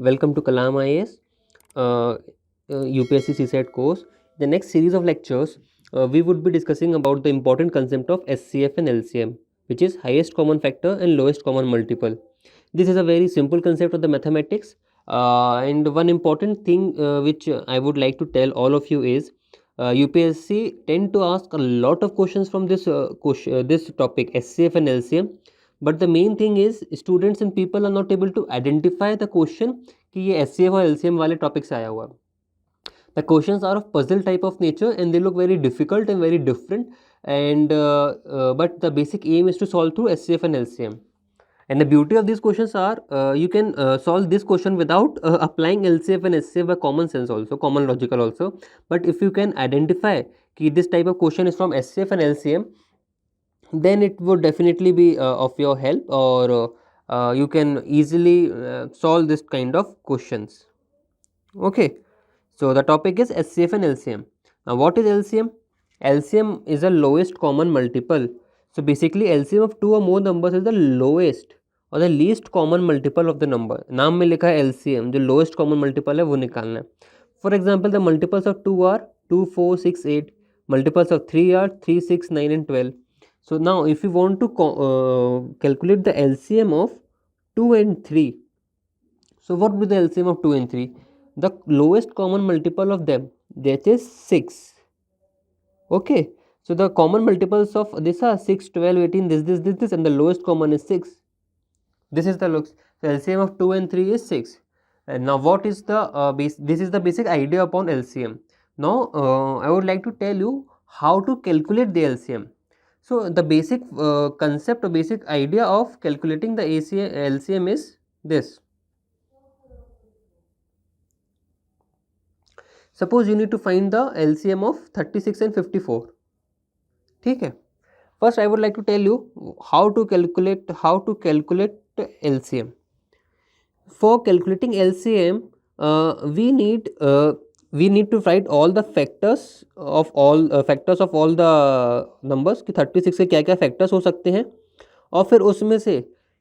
Welcome to Kalam IAS UPSC CSAT course. The next series of lectures, we would be discussing about the important concept of SCF and LCM, which is highest common factor and lowest common multiple. This is a very simple concept of the mathematics, and one important thing which I would like to tell all of you is UPSC tend to ask a lot of questions from this topic SCF and LCM. But the main thing is students and people are not able to identify the question कि ये SCF और LCM वाले topic से आया हुआ. The questions are of puzzle type of nature and they look very difficult and very different, and but the basic aim is to solve through SCF and LCM. And the beauty of these questions are you can solve this question without applying LCF and SCF by common sense also, common logical also. But if you can identify कि this type of question is from SCF and LCM, then it would definitely be of your help, or you can easily solve this kind of questions. Okay, so the topic is SCF and LCM. Now what is LCM? LCM is the lowest common multiple. So basically LCM of two or more numbers is the lowest or the least common multiple of the number. नाम में लिखा है LCM, जो lowest common multiple है वो निकालना है. For example, the multiples of 2 are 2, 4, 6, 8. Multiples of 3 are 3, 6, 9 and 12. So now if you want to calculate the LCM of 2 and 3, so what would be the LCM of 2 and 3? The lowest common multiple of them, that is 6. Okay, so the common multiples of this are 6, 12, 18, this, and the lowest common is 6. This is the looks. So LCM of 2 and 3 is 6. And now what is the this is the basic idea upon LCM. Now I would like to tell you how to calculate the LCM. So the basic concept or basic idea of calculating the LCM is this. Suppose you need to find the LCM of 36 and 54. ठीक है. First I would like to tell you how to calculate LCM. For calculating LCM, we need to write all the factors of all the numbers कि 36 के क्या क्या factors हो सकते हैं, और फिर उसमें से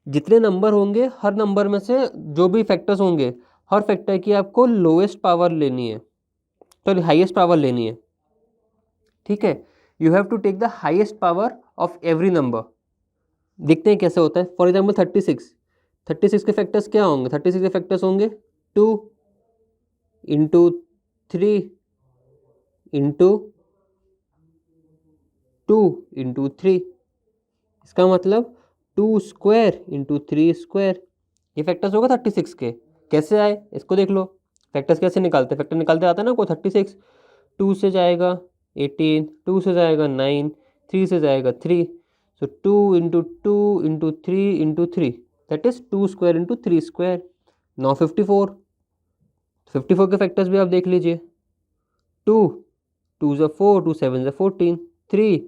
जितने नंबर होंगे हर नंबर में से जो भी फैक्टर्स होंगे हर फैक्टर की आपको लोएस्ट पावर लेनी है, तो हाईएस्ट पावर लेनी है. ठीक है, you have to take the highest power of every number. देखते हैं कैसे होता है. फॉर एग्जाम्पल 36 के फैक्टर्स क्या होंगे? 36 के फैक्टर्स होंगे 2 इंटू 3 इंटू 2 इंटू 3. इसका मतलब 2 स्क्वायर इंटू 3 स्क्वायर. ये फैक्टर्स होगा 36 के. कैसे आए इसको देख लो. फैक्टर्स कैसे निकालते हैं? फैक्टर निकालते आता है ना, को 36 2 से जाएगा 18, 2 से जाएगा 9, 3 से जाएगा 3. सो 2 into 2 into 3 into 3, that is 2 square into 3 square. Now 54 के फैक्टर्स भी आप देख लीजिए. 2 2 ज़ा 4, 2 7 ज़ा 14, 3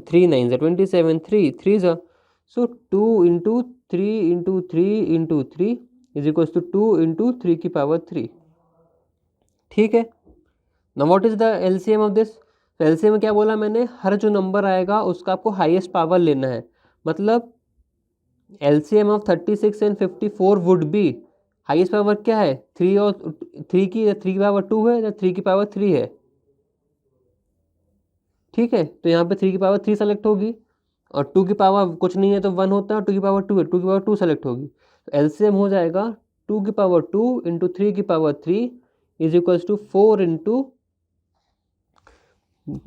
3 9 ज़ा 27, 3 3 ज़ा. So 2 into 3 into 3 into 3 is equals to 2 into 3 की पावर 3. ठीक है. Now what is the LCM of this? तो एलसीएम में क्या बोला मैंने? हर जो नंबर आएगा उसका आपको हाईएस्ट पावर लेना है. मतलब LCM of 36 and 54 would be, highest power क्या है? 3 और 3 की पावर 2 है या 3 की पावर 3 है. ठीक है, तो यहाँ पे 3 की पावर 3 सेलेक्ट होगी, और 2 की पावर कुछ नहीं है तो 1 होता है, 2 की पावर 2 है, 2 की पावर 2 सेलेक्ट होगी. तो एलसीएम हो जाएगा 2 की पावर 2 इंटू 3 की power 3 is equals to 4 into,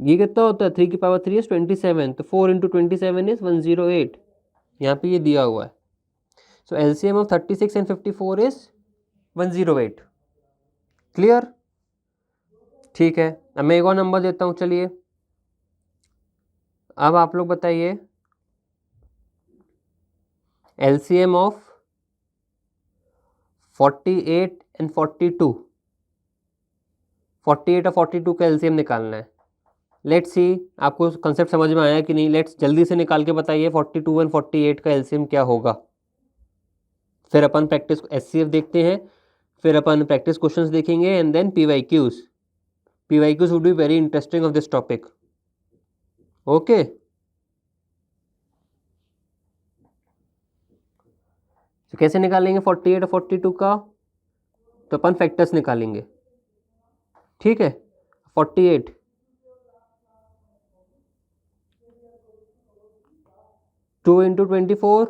ये कितना होता है? 3 की पावर 3 इज 27, तो 4 इंटू 27 इज 108. यहाँ पे ये दिया हुआ है. So LCM of 36 and 54 is 108. Clear? ठीक है, अब मैं एक और नंबर देता हूँ. चलिए अब आप लोग बताइए एलसीएम ऑफ 48 एंड 42. 48 और 42 का एलसीएम निकालना है. लेट्स सी आपको कंसेप्ट समझ में आया कि नहीं. लेट्स जल्दी से निकाल के बताइए 42 एंड 48 का एलसीएम क्या होगा. फिर अपन प्रैक्टिस एचसीएफ देखते हैं, फिर अपन प्रैक्टिस क्वेश्चंस देखेंगे, and then PYQs. PYQs would be very interesting of this topic. Okay, तो कैसे निकालेंगे 48 और 42 का? तो अपन फैक्टर्स निकालेंगे, ठीक है। 48 2 इंटू 24,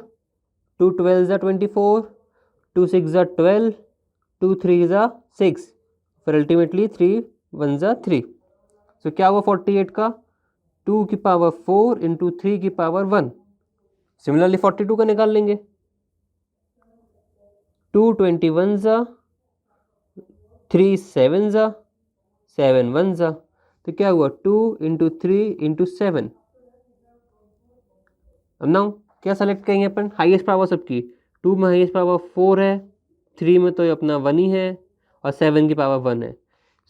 2 12 ज़ा 24, 2 6 ज़ा 12, 2 3 ज़ा 6, फिर अल्टीमेटली 3 1 ज़ा 3। तो क्या हुआ 48 का? 2 की पावर 4 इंटू 3 की पावर 1। सिमिलरली 42 का निकाल लेंगे। 2 21 ज़ा, 3 7 ज़ा, 7 1 ज़ा, तो क्या हुआ 2 इंटू 3 इंटू 7। अब नाउ क्या सेलेक्ट करेंगे अपन? हाईएस्ट पावर सबकी। 2 में हाईएस्ट पावर 4 है, 3 में तो ये अपना 1 ही है, और 7 की पावर 1 है।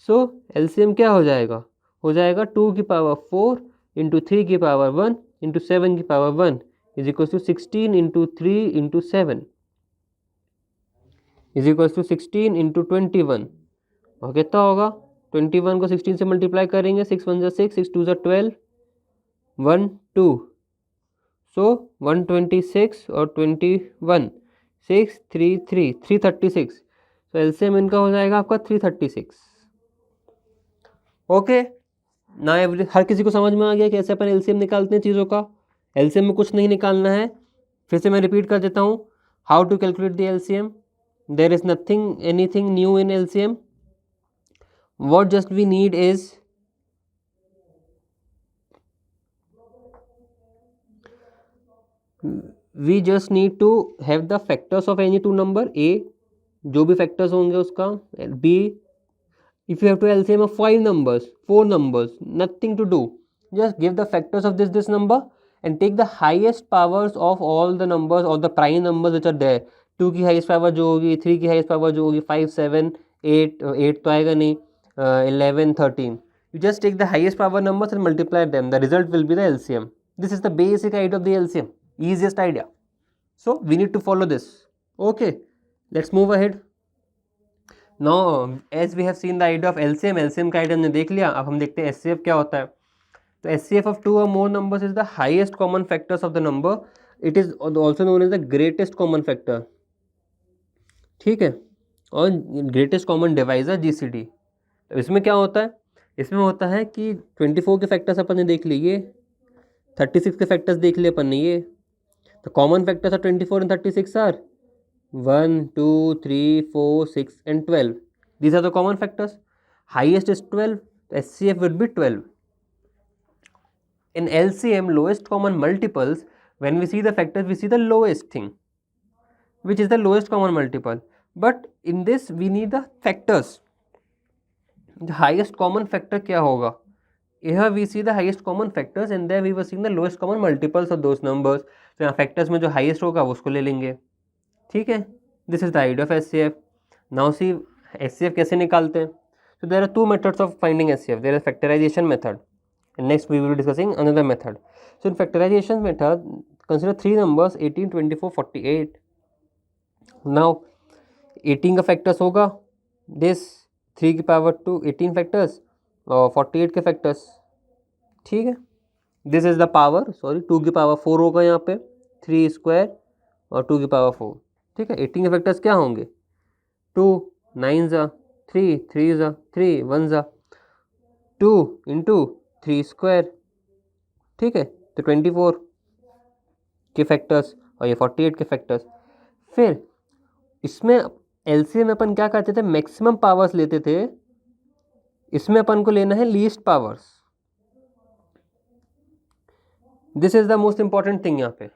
सो एलसीएम क्या हो जाएगा? हो जाएगा 2 की पावर 4 इंटू 3 की पावर 1 इंटू 7 की power 1 is equal to 16 into 3 into 7 is equal to 16 into 21। और कितना होगा? 21 को 16 से मल्टीप्लाई करेंगे, 6 1 ज़ा 6, 6 2 ज़ा 12, 1 2, सो 126 और 21 6 3 3 336। तो एलसीएम इनका हो जाएगा आपका 336। ओके ना, हर किसी को समझ में आ गया कैसे अपन एलसीएम निकालते हैं चीज़ों का? एलसीएम में कुछ नहीं निकालना है, फिर से मैं रिपीट कर देता हूँ। How to calculate the LCM? There is nothing anything new in LCM. What just we need is we just need to have the factors of any two number. A जो भी factors होंगे उसका. B if you have to LCM of 5 numbers, 4 numbers, nothing to do, just give the factors of this number and take the highest powers of all the numbers or the prime numbers which are there. 2 की highest power जो होगी, 3 की highest power जो होगी, 5 7 8 8 तो आएगा नहीं, 11 13. You just take the highest power numbers and multiply them. The result will be the LCM. This is the basic idea of the LCM. Easiest idea. So we need to follow this. Okay, let's move ahead. Now as we have seen the idea of LCM, LCM का idea हमने देख लिया. अब हम देखते हैं SCF क्या होता है. तो SCF of two or more numbers is the highest common factors of the number. It is also known as the greatest common factor. ठीक है, और greatest common divisor GCD. तो इसमें क्या होता है? इसमें होता है कि 24 के फैक्टर्स अपन ने देख लिए, 36 के फैक्टर्स देख लिए अपन ने ये. तो common factors are 24 and 36 are 1 2 3 4 6 and 12. These are the common factors. Highest is 12. SCF would be 12. In LCM, lowest common multiples, when we see the factors, we see the lowest thing, which is the lowest common multiple. But in this, we need the factors. The highest common factor क्या होगा? Here we see the highest common factors and there we were seeing the lowest common multiples of those numbers. तो यहाँ factors में जो highest होगा वो उसको ले लेंगे, ठीक है. This is the idea of SCF. Now see SCF कैसे निकालते हैं? So there are two methods of finding SCF. There is factorization method and next we will be discussing another method. So in factorization method, consider three numbers 18 24 48. Now 18 का factors होगा this, 3 की power 2 18 factors और 48 के factors, ठीक है. This is the power, sorry 2 की power 4 होगा यहाँ पे, 3 स्क्वायर और 2 की पावर 4, ठीक है. 18 के फैक्टर्स क्या होंगे? 2 9 ज़ा 3 3 ज़ा 3 1 ज़ा 2 इंटू 3 स्क्वायर, ठीक है. तो 24 के फैक्टर्स और ये 48 के फैक्टर्स. फिर इसमें एलसीएम में अपन क्या करते थे? मैक्सिमम पावर्स लेते थे. इसमें अपन को लेना है least powers. This is the most important thing. यहाँ पे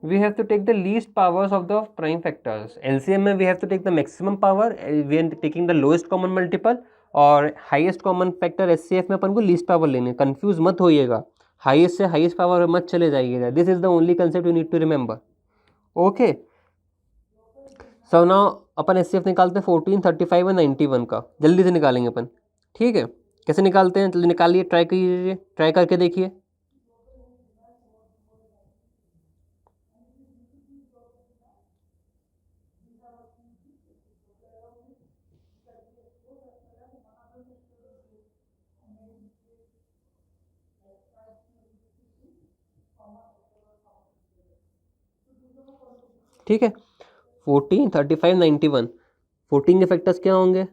we have to take the least powers of the prime factors. LCM में we have to take the maximum power, we are taking the lowest common multiple, और highest common factor HCF में अपन को least power लेने. Confuse मत होइएगा, highest से highest power मत चले जाइएगा. This is the only concept you need to remember. Okay, so now upon HCF निकालते हैं 14 35 और 91 का. जल्दी से निकालेंगे अपन, ठीक है. कैसे निकालते हैं? जल्दी निकालिए, ट्राई कीजिए, ट्राई करके देखिए. ठीक है, 14, 35, 91। 14 के फैक्टर्स क्या होंगे?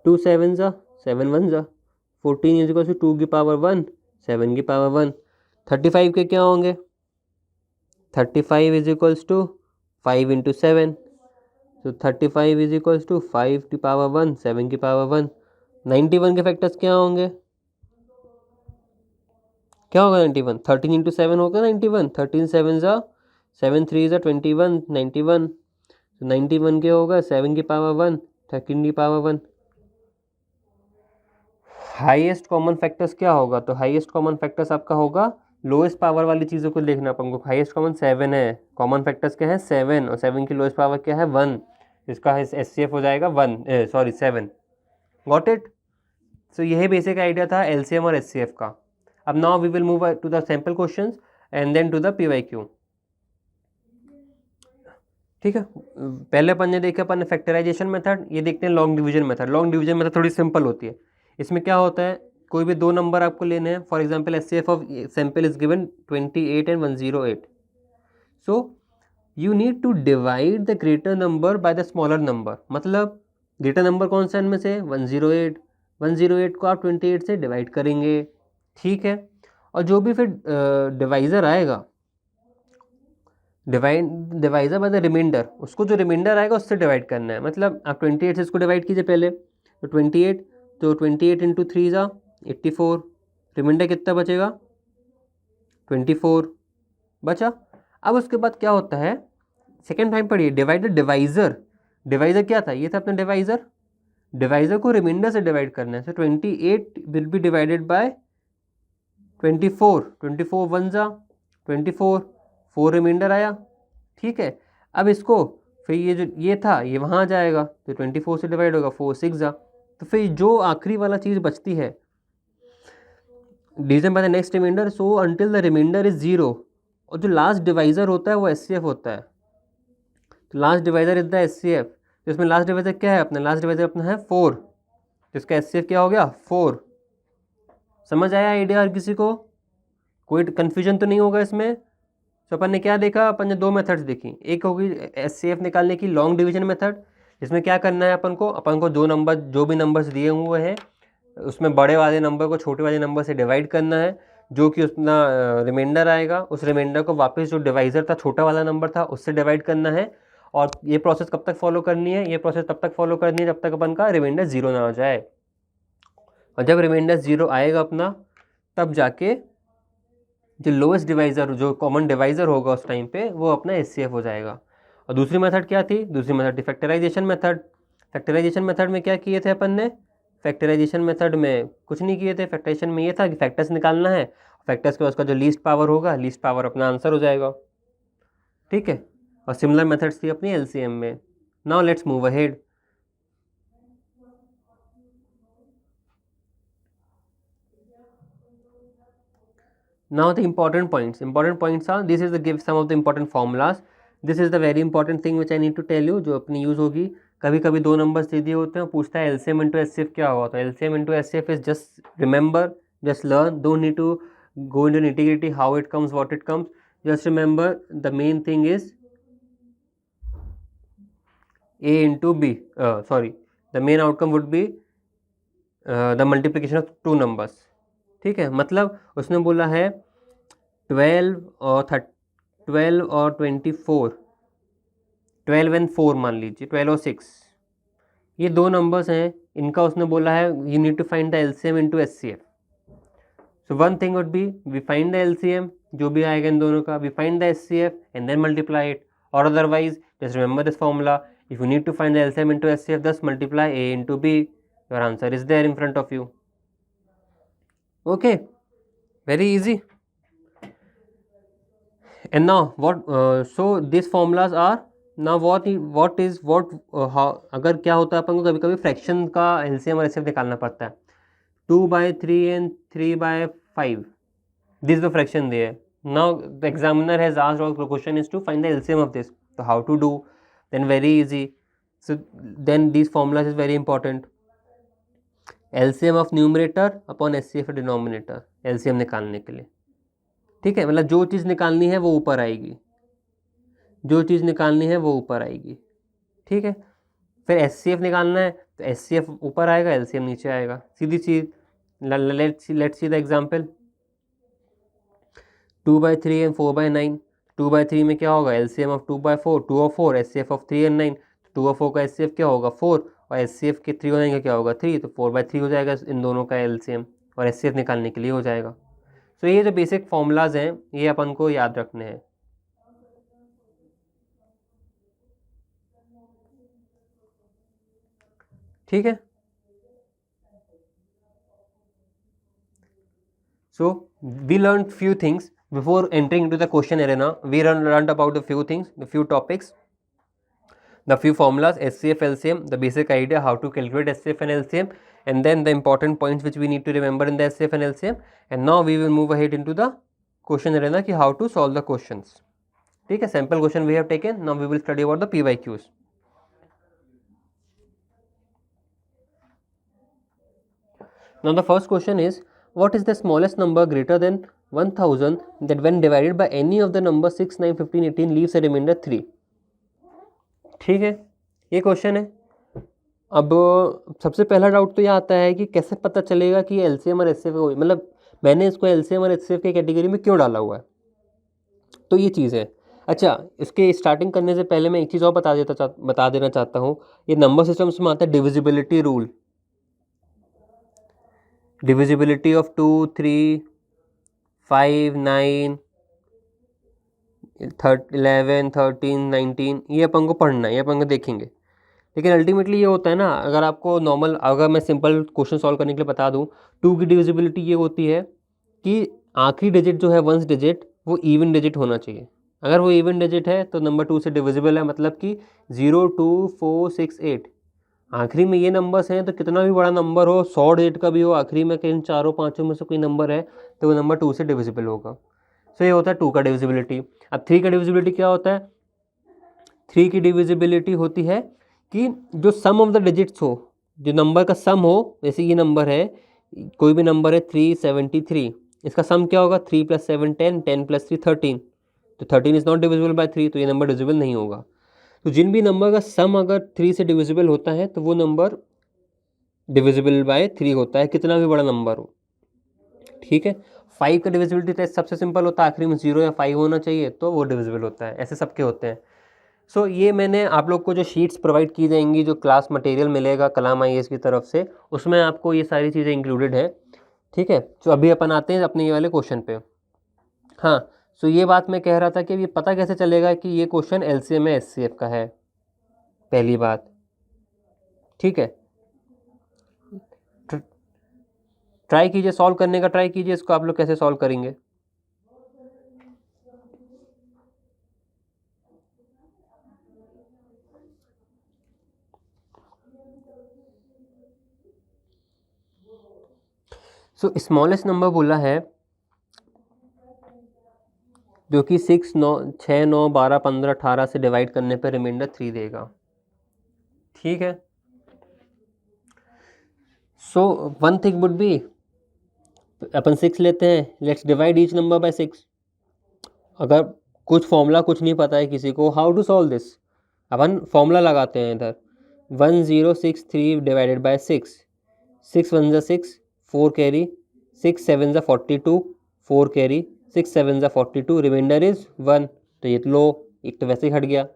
2 7 ज़ा 7 1 ज़ा 14 इज इक्वल टू 2 की पावर 1 7 की पावर 1। 35 के क्या होंगे? 35 इज इक्वल्स टू 5 इंटू 7, तो 35 इज इक्वल्स टू 5 की पावर 1 7 की पावर 1। 91 के फैक्टर्स क्या होंगे? क्या होगा 91? 13 इंटू 7 होगा 91। 13 7 ज़ा 7 3 ज़ा 21 91। तो 91 के होगा 7 की पावर 1 13 की पावर 1। हाईएस्ट कॉमन फैक्टर्स क्या होगा? तो हाईएस्ट कॉमन फैक्टर्स आपका होगा लोएस्ट पावर वाली चीज़ों को देखना अपन को। हाईएस्ट कॉमन 7 है, कॉमन फैक्टर्स क्या है? 7, और 7 की लोएस्ट पावर क्या है? 1। इसका एचसीएफ हो जाएगा 7। Got it? सो यही बेसिक आइडिया था एलसीएम और एचसीएफ का। अब now we will move to the sample questions and then to the PYQ. ठीक है, पहले अपन ने देखा अपन फैक्टराइजेशन मेथड, ये देखते हैं long division method. Long division method थोड़ी सिंपल होती है। इसमें क्या होता है, कोई भी दो नंबर आपको लेने हैं। For example HCF of sample is given 28 and 108। So you need to divide the greater number by the smaller number. मतलब ग्रेटर नंबर कौन सा इनमें से? 108। 108 को आप 28 से डिवाइड करेंगे, ठीक है। और जो भी फिर डिवाइज़र आएगा, डिवाइजर बाय द रिमाइंडर, उसको जो रिमाइंडर आएगा उससे डिवाइड करना है। मतलब आप 28 से इसको डिवाइड कीजिए पहले, तो 28, तो 28 इंटू 3 ज़ा 84। रिमाइंडर कितना बचेगा? 24 बचा। अब उसके बाद क्या होता है, सेकेंड टाइम पढ़िए, डिवाइड द डिवाइज़र। डिवाइज़र क्या था? ये था अपना डिवाइज़र। डिवाइज़र को रिमाइंडर से डिवाइड करना है। सो 28 विल बी डिवाइडेड बाय 24। 24 1 ज़ा 24, 4 रिमाइंडर आया, ठीक है। अब इसको फिर ये जो ये था ये वहाँ आ जाएगा, तो 24 से डिवाइड होगा 4 6 ज़ा। तो फिर जो आखिरी वाला चीज़ बचती है, division by the next remainder, so until the remainder is 0। और जो लास्ट डिवाइज़र होता है वो एचसीएफ होता है। तो last divisor is the HCF. तो इसमें लास्ट डिवाइज़र क्या है अपना? लास्ट डिवाइज़र अपना है 4। तो इसका एचसीएफ क्या हो गया? 4। समझ आया आइडिया हर किसी को? कोई कन्फ्यूजन तो नहीं होगा इसमें? तो अपन ने क्या देखा? अपन ने दो मेथड्स देखी। एक होगी एचसीएफ निकालने की लॉन्ग डिवीजन मेथड, जिसमें क्या करना है अपन को दो नंबर, जो भी नंबर्स दिए हुए हैं उसमें बड़े वाले नंबर को छोटे वाले नंबर से डिवाइड करना है। जो कि उसका रिमाइंडर आएगा, उस रिमाइंडर को वापस जो डिवाइज़र था, छोटा वाला नंबर था, उससे डिवाइड करना है। और ये प्रोसेस कब तक फॉलो करनी है? ये प्रोसेस तब तक फॉलो करनी है जब तक अपन का रिमाइंडर 0 ना आ जाए। और जब रिमाइंडर 0 आएगा अपना, तब जाके जो लोएस्ट डिवाइज़र, जो कॉमन डिवाइज़र होगा उस टाइम पे, वो अपना एचसीएफ हो जाएगा। और दूसरी मेथड क्या थी? दूसरी मेथड थी फैक्टराइजेशन मेथड। फैक्टराइजेशन मेथड में क्या किए थे अपन ने? फैक्टराइजेशन मेथड में कुछ नहीं किए थे। फैक्टराइजेशन में ये था कि फैक्टर्स निकालना है, फैक्टर्स के उसका जो लीस्ट पावर होगा, लीस्ट पावर अपना आंसर हो जाएगा, ठीक है। और सिमिलर मेथड्स थी अपनी एलसीएम में। Now let's move ahead. Now the important points are, this is the give some of the important formulas. This is the very important thing which I need to tell you, जो अपनी use होगी। कभी कभी दो numbers they दिए होते हैं, पूछता है एलसीएम इंटू एचसीएफ क्या होगा। तो LCM into HCF is just remember, just learn, don't need to go into nitty-gritty how it comes, what it comes. Just remember the main thing is a into b, the main outcome would be the multiplication of two numbers, ठीक है। मतलब उसने बोला है 12 और 24, 12 and 4 मान लीजिए, 12 और 6, ये दो नंबर्स हैं। इनका उसने बोला है you need to find the LCM into HCF. So one thing would be, we find the LCM, जो भी आएगा इन दोनों का, we find the HCF and then multiply it. और otherwise just remember this formula, if you need to find the LCM into HCF, just multiply A into B, your answer is there in front of you. Okay, very easy. And now what so these formulas are, now what how, अगर क्या होता है अपन को कभी कभी fraction का LCM और HCF निकालना पड़ता है। 2/3 and 3/5, this is the fraction there. Now the examiner has asked, all the question is to find the LCM of this. So how to do? Then very easy. So then these formulas is very important. LCM of numerator upon HCF denominator, LCM निकालने के लिए, ठीक है। मतलब जो चीज़ निकालनी है वो ऊपर आएगी। जो चीज़ निकालनी है वो ऊपर आएगी, ठीक है। फिर HCF निकालना है तो HCF ऊपर आएगा, LCM नीचे आएगा, सीधी चीज़। Let's see the example 2/3 and 4/9। 2/3 में क्या होगा, LCM ऑफ 2/4, 2 और 4, HCF ऑफ 3 एंड 9। 2 और 4 का HCF क्या होगा 4, और HCF के 3 होने का क्या होगा 3, तो 4/3 हो जाएगा इन दोनों का LCM, और HCF निकालने के लिए हो जाएगा। तो ये जो बेसिक फॉर्मूलाज हैं ये अपन को याद रखने हैं। ठीक है। So we learned few things before entering into the question arena. We learned about the few things, the few topics, the few formulas, HCF, LCM, the basic idea how to calculate HCF and LCM, and then the important points which we need to remember in the HCF and LCM. And now we will move ahead into the question arena ki how to solve the questions. ठीक है, sample question we have taken. Now we will study about the PYQs. Now the first question is, what is the smallest number greater than 1000 that when divided by any of the numbers 6, 9, 15, 18 leaves a remainder 3? ठीक है, ये question है। अब सबसे पहला doubt तो ये आता है कि कैसे पता चलेगा कि LCM और HCF को, मतलब मैंने इसको LCM और HCF के कैटेगरी में क्यों डाला हुआ है, तो ये चीज़ है। अच्छा, इसके स्टार्टिंग करने से पहले मैं एक चीज़ और बता देना चाहता हूँ। ये नंबर सिस्टम्स में आता है डिविजिबिलिटी रूल, डिविजिबिलिटी ऑफ 2, 3, 5, 9, 11, 13, 19, ये अपन को पढ़ना है, ये अपन को देखेंगे। लेकिन अल्टीमेटली ये होता है ना, अगर आपको नॉर्मल, अगर मैं सिंपल क्वेश्चन सॉल्व करने के लिए बता दूं, 2 की डिविजिबिलिटी ये होती है कि आखिरी डिजिट जो है, वंस डिजिट, वो इवन डिजिट होना चाहिए। अगर वो इवन डिजिट है तो नंबर 2 से डिविजिबल है, मतलब कि 0, 2, 4, 6, 8। आखिरी में ये नंबर्स हैं तो कितना भी बड़ा नंबर हो, 100 डिजिट का भी हो, आखिरी में इन चारों पाँचों में से कोई नंबर है तो वो नंबर 2 से डिविजिबल होगा। सो ये होता है 2 का डिविजिबिलिटी। अब 3 का डिविजिबिलिटी क्या होता है, 3 की डिविजिबिलिटी होती है कि जो सम ऑफ द डिजिट्स हो, जो नंबर का सम हो, जैसे ये नंबर है, कोई भी नंबर है 373, इसका सम क्या होगा 3 + 7 10, 10 + 3 13, तो 13 इज नॉट डिविजिबल बाय 3, तो ये नंबर डिविजिबल नहीं होगा। तो जिन भी नंबर का सम अगर 3 से डिविजिबल होता है तो वो नंबर डिविजिबल बाय 3 होता है, कितना भी बड़ा नंबर हो। ठीक है। 5 का डिविजिबिलिटी टेस्ट सबसे सिंपल होता है, आखिरी में 0 या 5 होना चाहिए तो वो डिविजिबल होता है, ऐसे सबके होते हैं। सो ये मैंने आप लोग को जो शीट्स प्रोवाइड की जाएंगी, जो क्लास मटेरियल मिलेगा कलाम IAS की तरफ से, उसमें आपको ये सारी चीज़ें इंक्लूडेड है। ठीक है। तो अभी अपन आते हैं अपने ये वाले क्वेश्चन पे। हाँ, सो ये बात मैं कह रहा था कि ये पता कैसे चलेगा कि ये क्वेश्चन LCM या HCF का है, पहली बात। ठीक है, ट्राई कीजिए, सॉल्व करने का ट्राई कीजिए इसको, आप लोग कैसे सॉल्व करेंगे। सो स्मॉलेस्ट नंबर बोला है जो कि 6, 9, 6, 9, 12, 15, 18 से डिवाइड करने पर रिमाइंडर 3 देगा। ठीक है। So one thing would be, अपन 6 लेते हैं, let's divide each number by 6। अगर कुछ फॉर्मूला कुछ नहीं पता है किसी को, हाउ टू सॉल्व दिस, अपन फॉर्मूला लगाते हैं इधर, 1063 डिवाइडेड बाय 6, 6 1 जा 6, 4 कैरी, 6 7 जा 42, 4 कैरी, 6 7 जा 42, रिमाइंडर इज 1, तो ये तो लो, एक तो वैसे ही हट गया।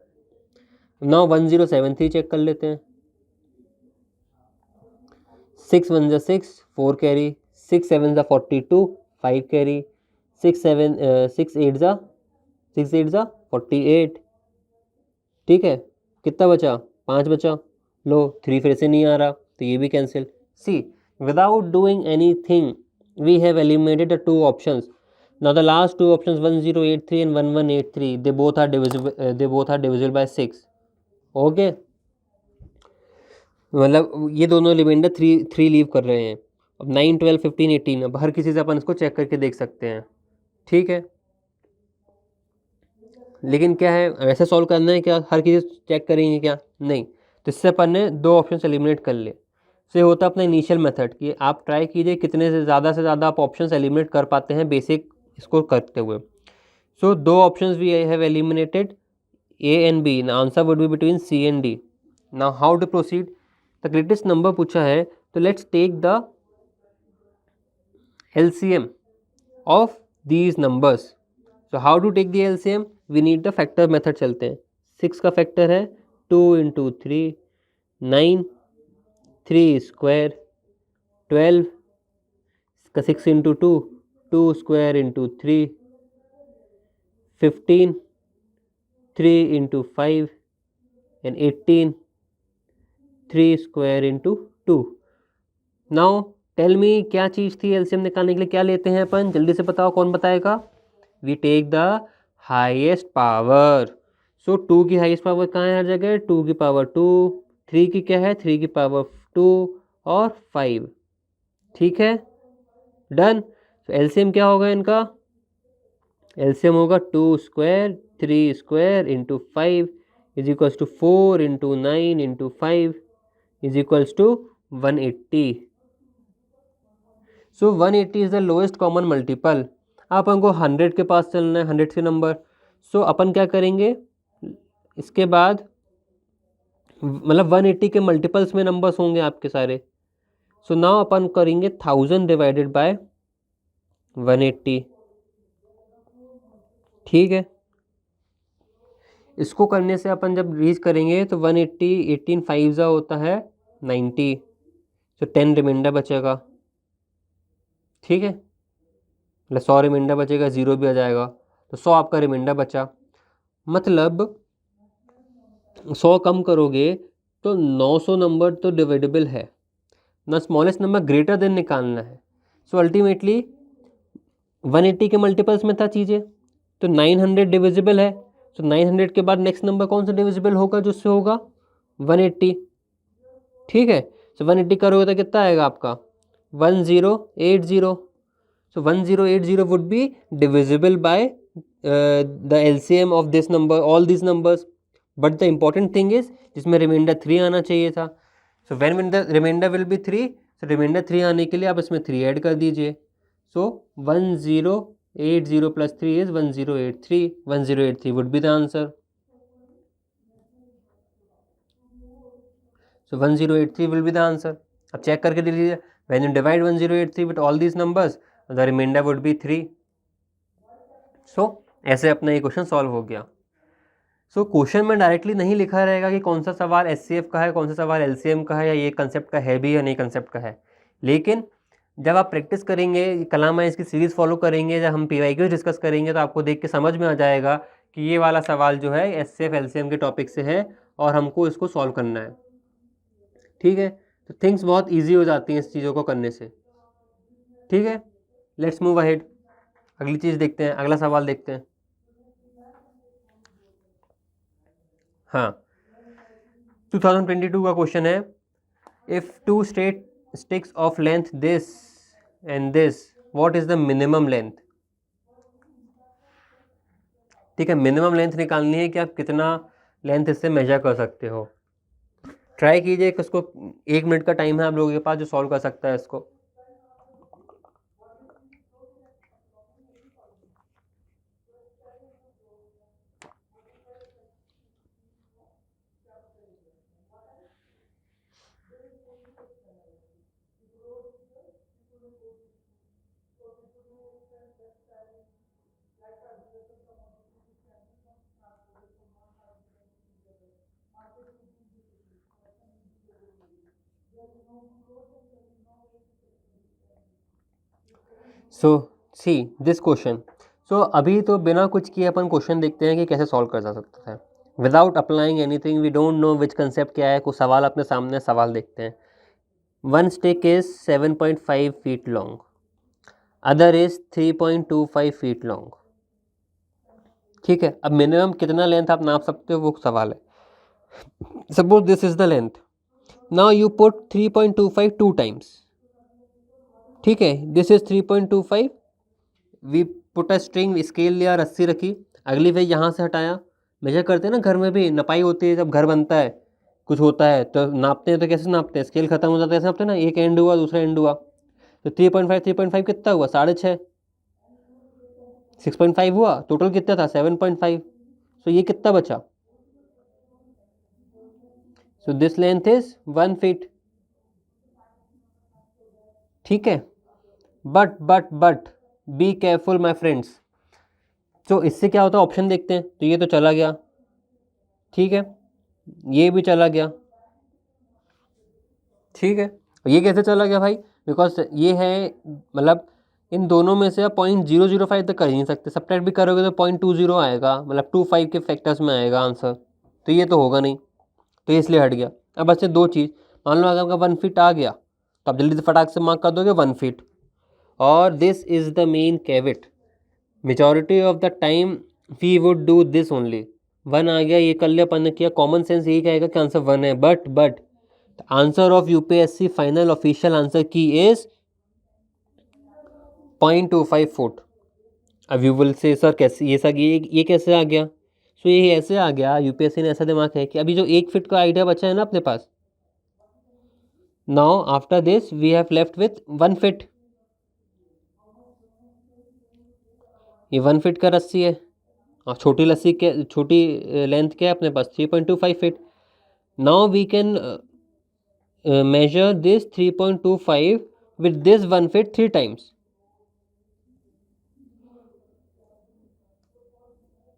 नाउ 1073 चेक कर लेते हैं, 6 1 जा 6, 4 कैरी, 6 7 जा 42, 5 कैरी, 6 8 जा 48। ठीक है, कितना बचा, 5 बचा, लो 3 फिर से नहीं आ रहा तो ये भी cancel. See, without doing anything we have eliminated the 2 options. Now the last 2 options 1083 and 1183, they both are divisible by 6। Okay, मतलब ये दोनों रिमाइंडर 3 लीव कर रहे हैं। अब 9, 12, 15, 18, अब हर किसी से अपन इसको चेक करके देख सकते हैं। ठीक है, लेकिन क्या है, वैसे सॉल्व करना है क्या, हर किसी चेक करेंगे क्या, नहीं। तो इससे अपन ने 2 ऑप्शन एलिमिनेट कर लिए। तो ये होता है अपना इनिशियल मेथड कि आप ट्राई कीजिए कितने से ज़्यादा आप ऑप्शन एलिमिनेट कर पाते हैं बेसिक इसको करते हुए। So 2 options we have eliminated, A and B. The answer would be between C and D. Now how to proceed? The greatest number पूछा है, तो let's take the LCM of these numbers. So how to take the LCM? We need the factor method. चलते हैं. 6 का factor है 2 into 3, 9, 3 square, 12 का 6 into 2, 2 square into 3, 15, 3 into 5 and 18, 3 square into 2. Now tell me क्या चीज़ थी LCM निकालने के लिए, क्या लेते हैं अपन, जल्दी से बताओ, कौन बताएगा? We take the highest power. So 2 की हाईएस्ट पावर कहाँ है हर जगह? 2 की पावर 2, 3 की क्या है? 3 की पावर 2 और 5. ठीक है, डन. तो एलसीएम क्या होगा इनका? एलसीएम होगा 2 square 3 square into 5 is equals to 4 into 9 into 5 is equals to 180. So 180 is the lowest common multiple. आप हमको 100 के पास चलना है, 100 के नंबर. सो अपन क्या करेंगे इसके बाद, मतलब 180 के मल्टीपल्स में नंबर्स होंगे आपके सारे. सो नाउ अपन करेंगे 1000 डिवाइडेड बाय 180. ठीक है, इसको करने से अपन जब रीच करेंगे तो 180 18 5 होता है 90. तो 10 रिमाइंडर बचेगा. ठीक है, मतलब 100 रिमाइंडर बचेगा, 0 भी आ जाएगा, तो 100 आपका रिमाइंडर बचा. मतलब 100 कम करोगे तो 900 नंबर तो डिविडेबल है ना. स्मॉलेस्ट नंबर ग्रेटर देन निकालना है. सो अल्टीमेटली 180 के मल्टीपल्स में था चीज़ें, तो 900 डिविजिबल है. तो 900 के बाद नेक्स्ट नंबर कौन सा डिविजिबल होगा, जो उससे होगा 180. ठीक है, सो 180 करोगे तो कितना आएगा आपका 1080. So 1080 would be divisible by the LCM of this number, all this numbers. But the important thing is जिसमें रिमाइंडर 3 आना चाहिए था. So when the reminder will be 3, so reminder 3 आने के लिए आप इसमें 3 ऐड कर दीजिए. सो 1080 plus 3 is 1083. 1083 would be the answer. So 1083 will be the answer. अब चेक करके देख लीजिए. When you divide 1083 with all these numbers, the remainder would be 3. So ऐसे अपना ये क्वेश्चन सॉल्व हो गया. सो क्वेश्चन में डायरेक्टली नहीं लिखा रहेगा कि कौन सा सवाल एचसीएफ का है, कौन सा सवाल एलसीएम का है, या ये कंसेप्ट का है भी या नहीं कंसेप्ट का है. लेकिन जब आप प्रैक्टिस करेंगे, कलाम आइज की सीरीज़ फॉलो करेंगे, जब हम पीवाईक्यूज डिस्कस करेंगे, तो आपको देख के समझ में आ जाएगा कि ये वाला सवाल जो है एचसीएफ एलसीएम के टॉपिक से है और हमको इसको सॉल्व करना है. ठीक है, तो थिंग्स बहुत ईजी हो जाती हैं इस चीज़ों को करने से. ठीक है, लेट्स मूव अहेड. अगली चीज़ देखते हैं, अगला सवाल देखते हैं. हाँ, 2022 का क्वेश्चन है, if two straight sticks of length this and this, what is the minimum length. ठीक है, मिनिमम लेंथ निकालनी है कि आप कितना लेंथ इससे मेजर कर सकते हो. ट्राई कीजिए कि उसको 1 मिनट का टाइम है आप लोगों के पास जो सॉल्व कर सकता है इसको. सो सी दिस क्वेश्चन. सो अभी तो बिना कुछ किए अपन क्वेश्चन देखते हैं कि कैसे सॉल्व कर जा सकता है, without applying anything. We don't know which concept क्या है. कुछ सवाल अपने सामने सवाल देखते हैं. One stick is 7.5 feet long, other is 3.25 feet long. ठीक है, अब मिनिमम कितना लेंथ आप नाप सकते हो वो सवाल है. Suppose this is the length. Now you put 3.25 two times. ठीक है, this is 3.25. We put a string, scale लिया, रस्सी रखी, अगली वे यहाँ से हटाया. मेजर करते हैं ना, घर में भी नपाई होती है, जब घर बनता है कुछ होता है तो नापते हैं. तो कैसे नापते हैं, स्केल खत्म हो जाता है ऐसे नापते हैं ना, एक एंड हुआ दूसरा एंड हुआ. तो 3.5 कितना हुआ, 6.5. 6.5 हुआ, टोटल कितना था 7.5. तो ये कितना बचा so this length is 1 feet, ठीक है। But be careful my friends. तो इससे क्या होता है, ऑप्शन देखते हैं। तो ये तो चला गया, ठीक है, ये भी चला गया, ठीक है। ये कैसे चला गया भाई, बिकॉज ये है, मतलब इन दोनों में से आप 0.005 तक कर ही नहीं सकते, सब्ट्रैक्ट भी करोगे तो 0.20 आएगा, मतलब 25 के फैक्टर्स में आएगा आंसर, तो ये तो होगा नहीं, तो ये इसलिए हट गया। अब बच्चे दो चीज़, मान लो अगर आपका 1 फीट आ गया तो आप जल्दी से फटाक से मार्क कर दोगे 1 फीट। और this is the main caveat, majority of the time we would do this only. 1 आ गया, ये कर लिया, अपन ने किया, कॉमन सेंस यही कहेगा कि आंसर 1 है, but answer of UPSC final official answer की इज 0.25 फुट। अब यू विल से सर कैसे ये कैसे आ गया। सो ये ऐसे आ गया, यूपीएससी ने ऐसा दिमाग है कि अभी जो 1 फीट का आइडिया बचा है ना अपने पास, now after this we have left with 1 feet. ये 1 फीट का रस्सी है और छोटी लस्सी के छोटी लेंथ क्या है अपने पास, 3.25 feet. Now we can measure this 3.25 with this 1 feet 3 times,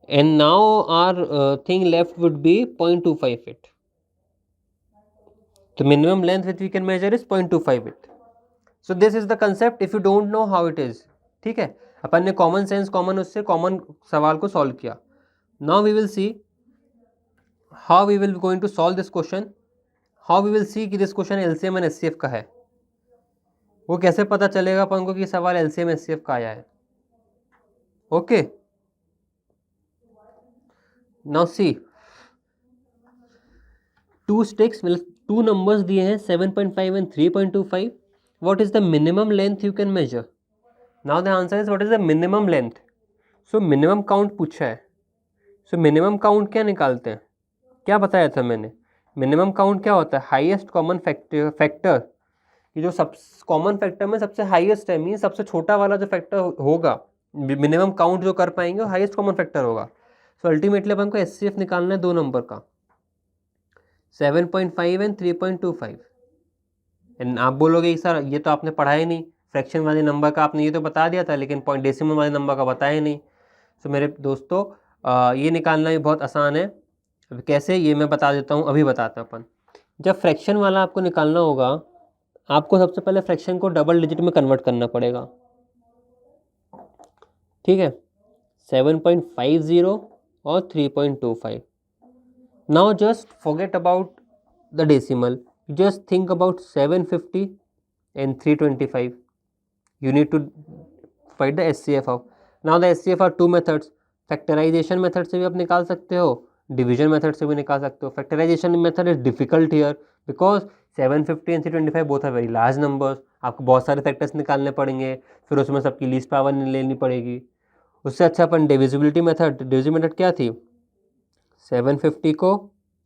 and now our thing left would be 0.25 feet. The minimum length which we can measure is 0.25 feet. So this is the concept if you don't know how it is, ठीक है। अपन ने common sense उससे common सवाल को solve किया। Now we will see how we will going to solve this question, how we will see कि this question LCM and HCF का है। वो कैसे पता चलेगा अपन को कि सवाल एलसीएम एचसीएफ का आया है। ओके, नाउ सी, 2 स्टिक्स मतलब 2 नंबर्स दिए हैं 7.5 and 3.25। What is the minimum length you can measure. Now the answer is what is the minimum length. So minimum count पूछा है। सो मिनिमम काउंट क्या निकालते हैं, क्या बताया था मैंने, मिनिमम काउंट क्या होता है, हाईएस्ट कॉमन फैक्टर। ये जो सब कॉमन फैक्टर में सबसे हाईएस्ट है, मीन सबसे छोटा वाला जो फैक्टर होगा, मिनिमम काउंट जो कर पाएंगे वो हाईएस्ट कॉमन फैक्टर होगा। सो अल्टीमेटली अपन को एचसीएफ निकालना है 2 नंबर का, 7.5 एंड 3.25। एंड आप बोलोगे सर ये तो आपने पढ़ा ही नहीं, फ्रैक्शन वाले नंबर का आपने ये तो बता दिया था लेकिन पॉइंट डेसिमल वाले नंबर का बताया ही नहीं। सो मेरे दोस्तों ये निकालना भी बहुत आसान है। अब कैसे ये मैं बता देता हूँ, अभी बताते हैं अपन। जब फ्रैक्शन वाला आपको निकालना होगा, आपको सबसे पहले फ्रैक्शन को डबल डिजिट में कन्वर्ट करना पड़ेगा, ठीक है। 7.50 और 3.25। Now just forget about the decimal, just think about 750 and 325. You need to find the SCF of. Now the SCF are 2 methods. Factorisation method से भी आप निकाल सकते हो, डिवीजन मेथड से भी निकाल सकते हो। Factorisation method is difficult here because 750 and 325 both are very large numbers. आपको बहुत सारे फैक्टर्स निकालने पड़ेंगे, फिर उसमें सबकी लीस्ट पावर लेनी पड़ेगी। उससे अच्छा अपन डिविजिबिलिटी मेथड, डिविजिबिलिटी मेथड क्या थी, 750 को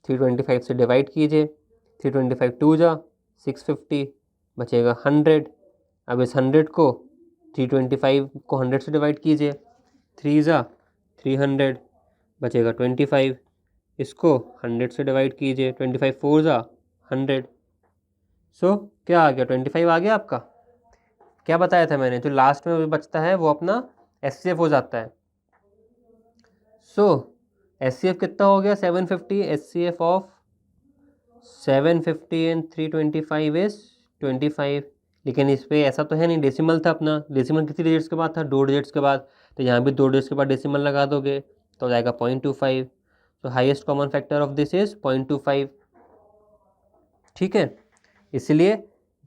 325 से डिवाइड कीजिए, 325 2 जा 650, बचेगा 100। अब इस 100 को 325 को 100 से डिवाइड कीजिए, 3 जा 300, बचेगा 25। इसको 100 से डिवाइड कीजिए, 25 4 जा 100। सो क्या आ गया, 25 आ गया आपका। क्या बताया था मैंने, जो लास्ट में बचता है वो अपना एचसीएफ हो जाता है। सो एचसीएफ कितना हो गया, 750, एचसीएफ ऑफ 750 एंड 325 इज 25। लेकिन इस पे ऐसा तो है नहीं, डेसिमल था अपना, डेसिमल कितनी डिजिट्स के बाद था, 2 डिजिट्स के बाद, तो यहाँ भी 2 डिजिट्स के बाद डेसिमल लगा दोगे तो हो जाएगा 0.25। तो highest common factor of this is 0.25, ठीक है। इसलिए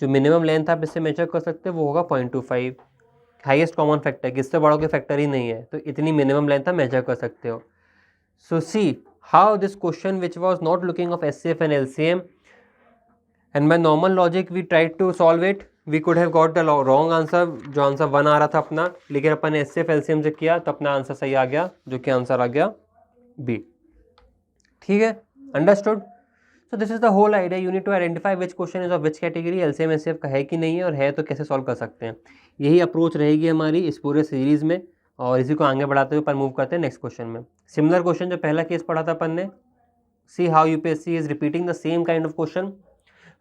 जो मिनिमम लेंथ आप इससे मेजर कर सकते हो वो होगा 0.25। हाईएस्ट कॉमन फैक्टर, किससे बड़ा के फैक्टर ही नहीं है, तो इतनी मिनिमम लेंथ आप मेजर कर सकते हो। So see how this question which was not looking of HCF and LCM and by normal logic we tried to solve it, we could have got the wrong answer, जो answer 1 आ रहा था अपना, लेकिन अपन ने HCF LCM से किया तो अपना आंसर सही आ गया, जो कि आंसर आ गया बी, ठीक है। Understood. So this is the whole idea, you need to identify which question is of which category, LCM HCF का है कि नहीं है, और है तो कैसे सॉल्व कर सकते हैं। यही अप्रोच रहेगी हमारी इस पूरे सीरीज में, और इसी को आगे बढ़ाते हुए अपन मूव करते हैं नेक्स्ट क्वेश्चन में। सिमिलर क्वेश्चन जो पहला केस पढ़ा था अपन ने, See how UPSC is repeating the same kind of question.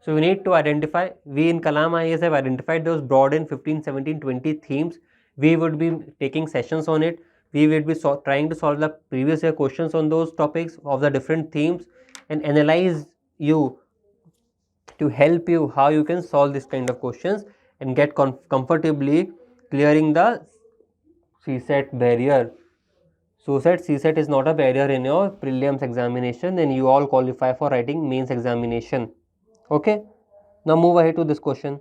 So we need to identify, we in Kalam IAS have identified those broad in 15, 17, 20 themes. We would be taking sessions on it. We will be trying to solve the previous year questions on those topics of the different themes and analyze you to help you how you can solve this kind of questions and get comfortably clearing the CSET barrier. So CSET is not a barrier in your prelims examination, and you all qualify for writing mains examination. Okay, now move ahead to this question.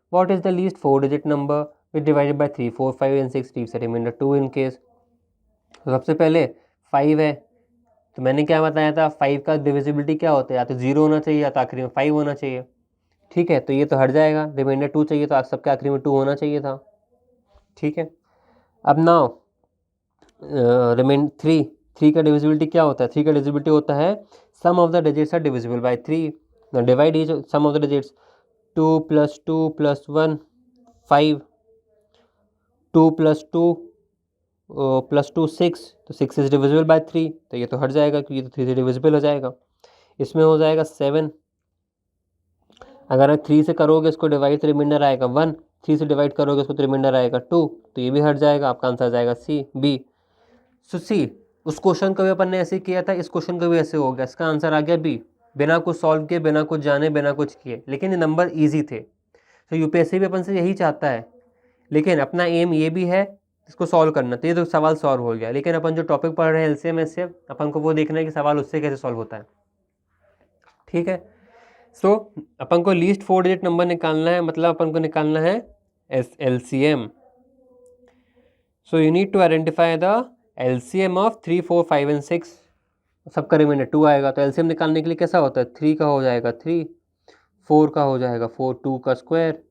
What is the least 4-digit number which divided by 3, 4, 5 and 6 leaves a remainder 2 in case? तो सबसे पहले 5 है, तो मैंने क्या बताया था, 5 का डिविजिबिलिटी क्या होता है, या तो 0 होना चाहिए या तो आखिरी में 5 होना चाहिए. ठीक है, तो ये तो हट जाएगा, रिमाइंडर 2 चाहिए तो सबके आखिरी में 2 होना चाहिए था. ठीक है, अब नाउ रिमेन 3 का डिविजिबिलिटी क्या होता है, 3 का डिविजिबिलिटी होता है sum of the digits are divisible by 3. Now divide each sum of the digits, 2 + 2 + 1 5, 2 + 2 + 2 6, तो 6 इज डिविजिबल बाय 3, तो ये तो हट जाएगा क्योंकि तो 3 से डिविजिबल हो जाएगा. इसमें हो जाएगा 7. अगर 3 से करोगे इसको डिवाइड तो रिमाइंडर आएगा 1, 3 से डिवाइड करोगे इसको तो रिमाइंडर आएगा 2, तो ये भी हट जाएगा. आपका आंसर आ जाएगा बी. सो सी, उस क्वेश्चन को भी अपन ने ऐसे किया था, इस क्वेश्चन को भी ऐसे हो गया, इसका आंसर आ गया बी, बिना कुछ सॉल्व किए, बिना कुछ जाने, बिना कुछ किए. लेकिन ये नंबर ईजी थे. तो यूपीएससी भी अपन से यही चाहता है, लेकिन अपना एम ये भी है इसको सॉल्व करना. तो ये तो सवाल सॉल्व हो गया, लेकिन अपन जो टॉपिक पढ़ रहे हैं एलसीएम एचसीएफ, अपन को वो देखना है कि सवाल उससे कैसे सॉल्व होता है. ठीक है, सो अपन को लीस्ट 4 डिजिट नंबर निकालना है, मतलब अपन को निकालना है LCM. So you need to identify the LCM of 3, 4, 5 and 6. सबका रिमाइंडर 2 आएगा, तो एलसीएम निकालने के लिए कैसा होता है, 3 का हो जाएगा 3, 4 का हो जाएगा 4, 2 का स्क्वायर,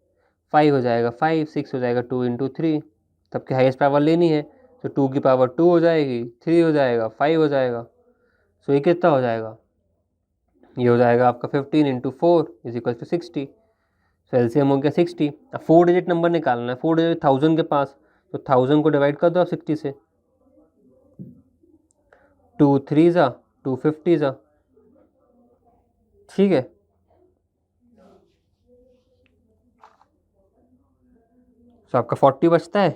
5 हो जाएगा 5, 6 हो जाएगा 2 × 3. सबकी हाईएस्ट पावर लेनी है, तो 2 की पावर 2 हो जाएगी, 3 हो जाएगा, 5 हो जाएगा. सो ये कितना हो जाएगा, ये हो जाएगा आपका 15 × 4 = 60. सो एलसीएम हो गया 60. अब 4 डिजिट नंबर निकालना है, 4 डिजिट 1000 के पास, तो 1000 को डिवाइड कर दो आप 60 से. 2 3 ज़ा 250 ज़ा. ठीक है, तो आपका 40 बचता है.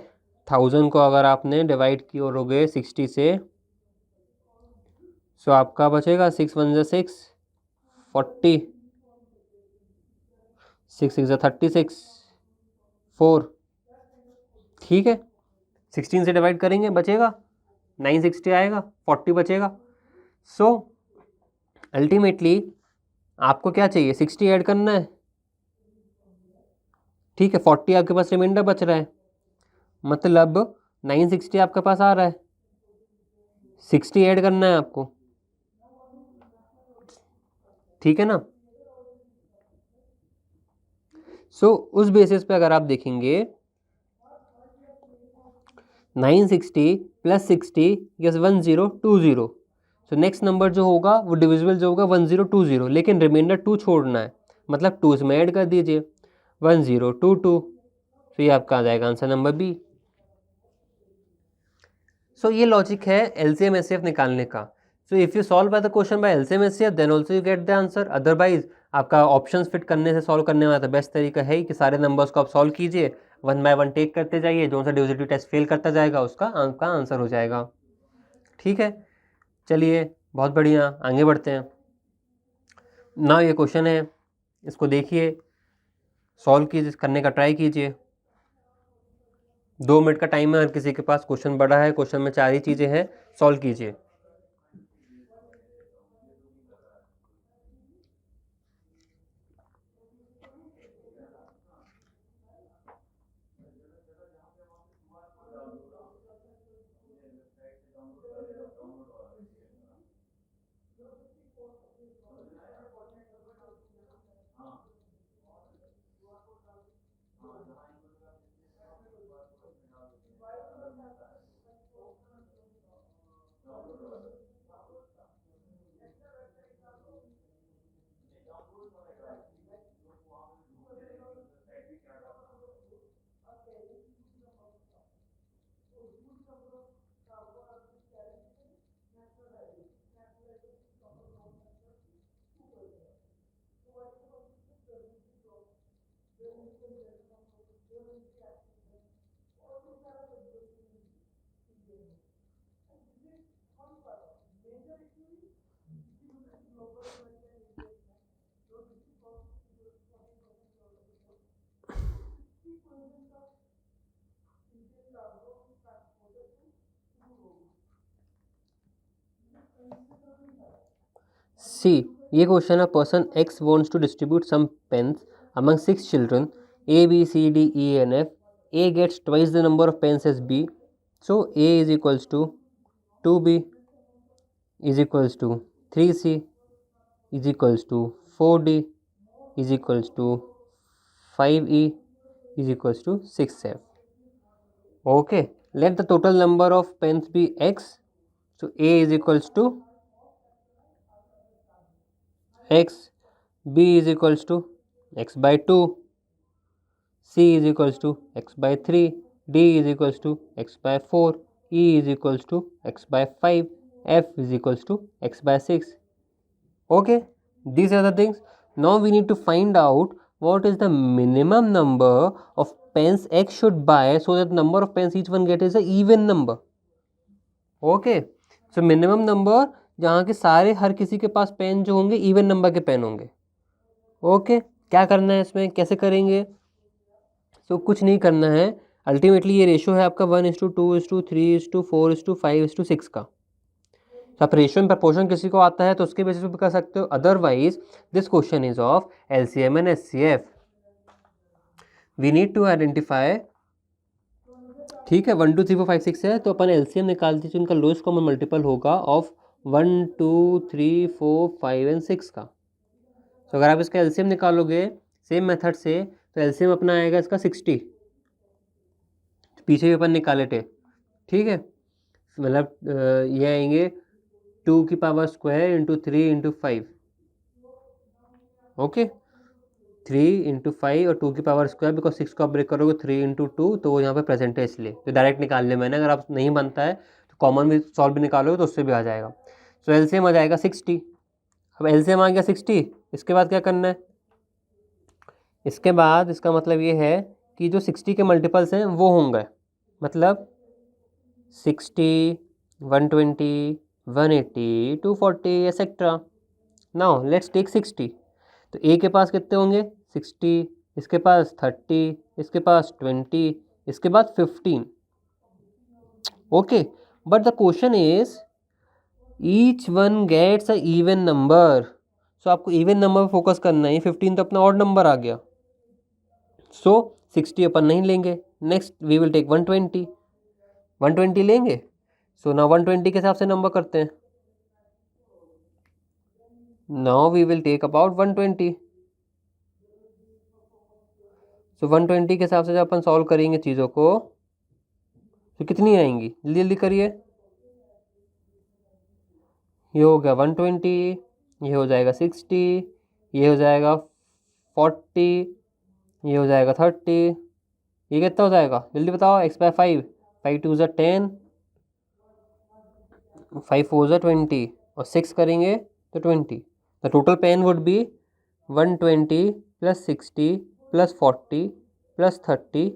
1000 को अगर आपने डिवाइड की और हो गए 60 से, सो आपका बचेगा 6 1 ज़ा 6, 40, 6 6 ज़ा 36, 4. ठीक है, 16 से डिवाइड करेंगे बचेगा 960 आएगा, 40 बचेगा. सो अल्टीमेटली आपको क्या चाहिए, 60 ऐड करना है. ठीक है, 40 आपके पास रिमाइंडर बच रहा है, मतलब 960 आपके पास आ रहा है, 60 ऐड करना है आपको. ठीक है ना. सो उस बेसिस पे अगर आप देखेंगे 960 + 60 = 1020. सो नेक्स्ट नंबर जो होगा वो डिविजिबल जो होगा 1020, लेकिन रिमाइंडर 2 छोड़ना है, मतलब 2 इसमें ऐड कर दीजिए 1022. तो ये आपका आ जाएगा आंसर नंबर बी. सो ये लॉजिक है एलसीएम एचसीएफ निकालने का. So if you solve by the question by LCM HCF then also you get the answer. Otherwise आपका ऑप्शंस फिट करने से सॉल्व करने वाला बेस्ट तरीका है कि सारे नंबर्स को आप सॉल्व कीजिए, 1 बाय 1 टेक करते जाइए, जो सा डिविजिबिलिटी टेस्ट फेल करता जाएगा उसका आपका आंसर हो जाएगा. ठीक है, चलिए बहुत बढ़िया, आगे बढ़ते हैं. ना ये क्वेश्चन है, इसको देखिए, सॉल्व कीजिए, करने का ट्राई कीजिए. 2 मिनट का टाइम है, हर किसी के पास. क्वेश्चन बड़ा है, क्वेश्चन में 4 ही चीज़ें हैं, सॉल्व कीजिए. सी, ये क्वेश्चन है, person X wants to distribute some pens among 6 children A B C D E and F. A gets twice the number of pens as B, so A is equals to 2B is equals to 3C is equals to 4D is equals to 5E is equals to 6F. Okay, let the total number of pens be X, so A is equals to X, B is equals to X by 2, C is equals to X by 3, D is equals to X by 4, E is equals to X by 5, F is equals to X by 6. Okay, these are the things. Now we need to find out what is the minimum number of pens X should buy so that number of pens each one get is a even number. Okay, so minimum number जहाँ के सारे हर किसी के पास pen जो होंगे even number के pen होंगे. Okay, क्या करना है इसमें, कैसे करेंगे? सो कुछ नहीं करना है. अल्टीमेटली ये रेशो है आपका 1:2:3:4:5:6 का. तो आप रेशियो में प्रपोर्शन किसी को आता है तो उसके बेसिस पे कर सकते हो. Otherwise this question is of LCM and HCF. We need to identify. ठीक है, 1 2 3 4 5 6 है तो अपन एलसीएम निकाल दीजिए. उनका लोएस्ट कॉमन मल्टीपल होगा ऑफ 1 2 3 4 5 एंड 6 का. तो अगर आप इसका एलसीएम निकालोगे सेम मेथड से तो एलसीएम अपना आएगा इसका 60. पीछे भी अपन निकाले थे. ठीक है, मतलब ये आएंगे 2 की power square into 3 into 5. Okay, 3 into 5 और 2 की पावर स्क्वायर, बिकॉज 6 को आप ब्रेक करोगे 3 इंटू 2 तो वो यहाँ पे प्रेजेंट है इसलिए तो डायरेक्ट निकाल लिया मैंने. अगर आप नहीं बनता है तो कॉमन भी सॉल्व भी निकालोगे तो उससे भी आ जाएगा. सो एलसीएम आ जाएगा 60. अब एलसीएम आ गया 60. इसके बाद क्या करना है? इसके बाद इसका मतलब ये है कि जो 60 के मल्टीपल्स हैं वो होंगे, मतलब 60, 120, 180, 240 एक्सेट्रा. Now let's take 60. तो ए के पास कितने होंगे? 60, इसके पास 30, इसके पास 20, इसके बाद 15. Okay, but the question is each one gets a even number. So आपको इवन नंबर पर फोकस करना है. 15 तो अपना ऑड नंबर आ गया. सो 60 अपन नहीं लेंगे. Next we will take 120. 120 लेंगे. सो नाउ 120 के हिसाब से नंबर करते हैं. Now we will take about 120. सो 120 के हिसाब से जब अपन सॉल्व करेंगे चीज़ों को तो कितनी आएंगी? जल्दी जल्दी करिए. ये हो गया 120, ये हो जाएगा 60, ये हो जाएगा 40, ये हो जाएगा 30. ये कितना हो जाएगा जल्दी बताओ? x by 5, 5 2 ज़ा 10, 5 4 ज़ा 20 और 6 करेंगे तो 20. The total pen would be 120 plus 60 plus 40 plus 30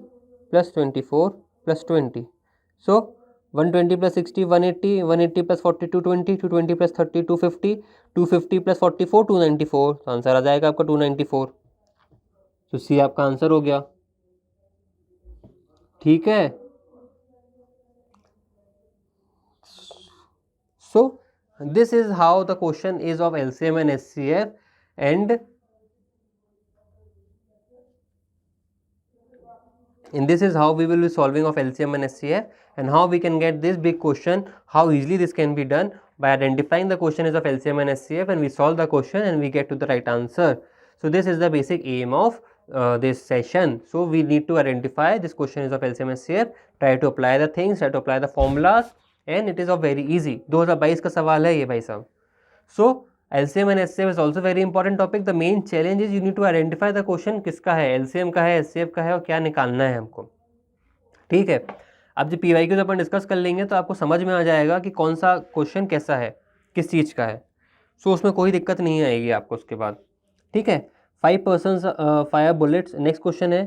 plus 24 plus 20. So 120 plus 60 180, 180 plus 40 220, 220 plus 30 250, 250 plus 44 294. तो आंसर आ जाएगा आपका 294. तो सी आपका आंसर हो गया. ठीक है. सो this is how the question is of LCM and HCF and this is how we will be solving of LCM and HCF and how we can get this big question, how easily this can be done by identifying the question is of LCM and HCF and we solve the question and we get to the right answer. So this is the basic aim of this session. So we need to identify this question is of LCM and HCF, try to apply the things, try to apply the formulas and it is of very easy. 2022 का सवाल है ये भाई साहब. So LCM and HCF is also very important topic. The main challenge is you need to identify the question किसका है, LCM का है, HCF का है और क्या निकालना है हमको. ठीक है, अब जब PYQ अपन डिस्कस कर लेंगे तो आपको समझ में आ जाएगा कि कौन सा क्वेश्चन कैसा है, किस चीज़ का है. सो उसमें कोई दिक्कत नहीं आएगी आपको उसके बाद. ठीक है, 5 persons fire bullets. Next question है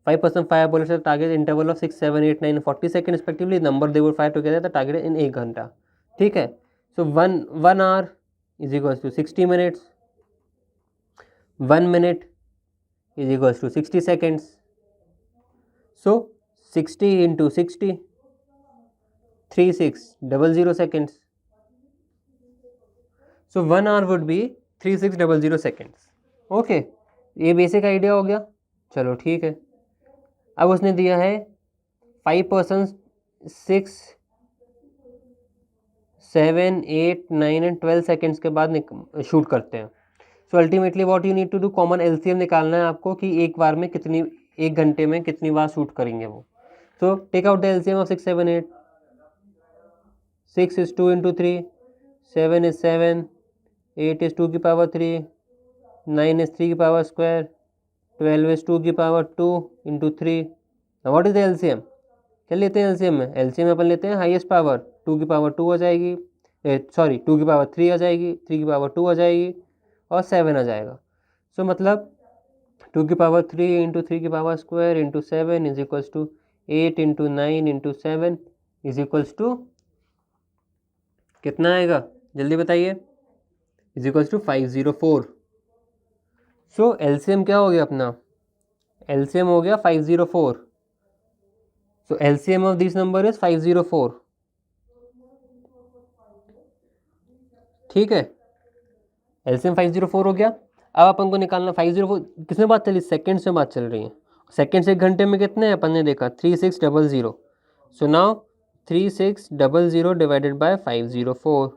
5 person fire bullets at target interval of 6, 7, 8, 9 40 seconds respectively. Number they would fire together the target in 1 घंटा. ठीक है. So 1 hour is equals to 60 minutes. 1 minute is equals to 60 seconds. So 60 into 60, 3600 seconds. So 1 hour would be 3600 seconds. Okay, ये basic idea हो गया. चलो ठीक है. अब उसने दिया है 5 पर्सन 6, 7, 8, 9 एंड 12 सेकेंड्स के बाद शूट करते हैं. So ultimately what you need to do, common LCM निकालना है आपको कि एक बार में कितनी, 1 घंटे में कितनी बार शूट करेंगे वो. So take out the LCM of 6, 7, 8. 6 is 2 into 3, 7 is 7, 8 is 2 की पावर 3, 9 is 3 की पावर स्क्वायर, 12 is 2 की power 2 into 3. Now what is the LCM? क्या लेते हैं LCM में? LCM में अपन लेते हैं हाईएस्ट पावर. 2 की पावर 2 आ जाएगी, 2 की पावर 3 आ जाएगी, 3 की पावर 2 आ जाएगी और 7 आ जाएगा. सो मतलब 2 की पावर 3 इंटू 3 की power square into 7 is equals to 8 into 9 into 7 is equals to कितना आएगा, जल्दी बताइए. Is equals to 504. So LCM क्या हो गया अपना, एलसीएम हो गया 504. So LCM of this number is 504. ठीक है, एलसीएम 504 हो गया. अब अपन को निकालना 504 किसमें बात चली, सेकंड से बात चल रही है. सेकंड से 1 घंटे में कितने हैं अपन ने देखा 3600. So now 3600 divided by 504.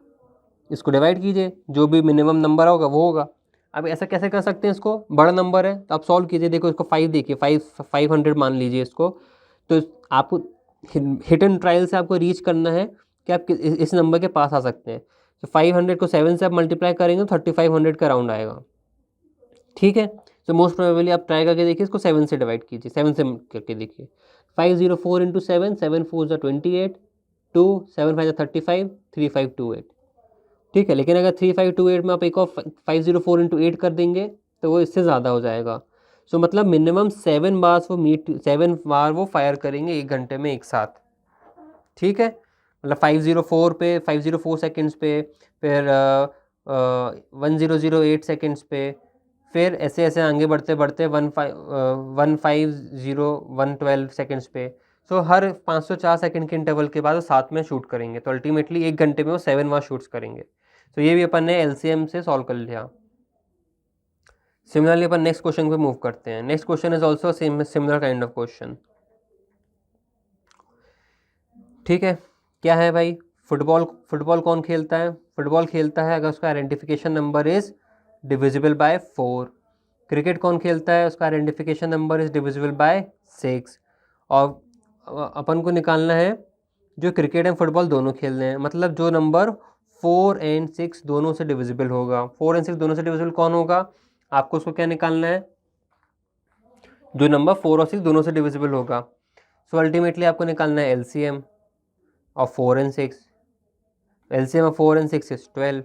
इसको डिवाइड कीजिए, जो भी मिनिमम नंबर होगा वो होगा. अब ऐसा कैसे कर सकते हैं, इसको बड़ा नंबर है तो आप सॉल्व कीजिए. देखो इसको 5 देखिए, 500 मान लीजिए इसको. तो आपको हिट एंड ट्रायल से आपको रीच करना है कि आप इस नंबर के पास आ सकते हैं. तो 500 को 7 से आप मल्टीप्लाई करेंगे तो 3500 का राउंड आएगा. ठीक है, तो मोस्ट प्रोबेबली आप ट्राई करके देखिए, इसको 7 से डिवाइड कीजिए, 7 से करके देखिए. 504 इंटू 7, 7 4 28, 2 7 5 35, 3528. ठीक है, लेकिन अगर 3528 में आप एक और 504 इंटू 8 कर देंगे तो वो इससे ज़्यादा हो जाएगा. सो मतलब मिनिमम 7 बार वो फायर करेंगे 1 घंटे में एक साथ. ठीक है, मतलब 504 पे, 504 सेकेंड्स पे, फिर 1008 सेकेंड्स पे, फिर ऐसे ऐसे आगे बढ़ते बढ़ते 150 सेकेंड्स पे. सो हर 504 सेकेंड के इंटरवल के बाद वो साथ में शूट करेंगे. तो अल्टीमेटली 1 घंटे में वो 7 बार शूट्स करेंगे. तो ये भी अपन ने एलसीएम से सॉल्व कर लिया. सिमिलरली अपन नेक्स्ट क्वेश्चन पे मूव करते हैं. Next question is also similar kind of question. ठीक है, क्या है भाई, फुटबॉल कौन खेलता है, फुटबॉल खेलता है अगर उसका identification number is divisible by 4. Cricket कौन खेलता है, उसका identification number is divisible by 6. और अपन को निकालना है जो क्रिकेट एंड फुटबॉल दोनों खेल रहे हैं, मतलब जो नंबर 4 और 6 दोनों से डिविजिबल होगा. 4 और 6 दोनों से डिविजिबल कौन होगा, आपको उसको क्या निकालना है, जो नंबर 4 और 6 दोनों से डिविजिबल होगा. सो अल्टीमेटली आपको निकालना है एलसीएम ऑफ 4 और 6. एलसीएम ऑफ 4 और 6 इज 12.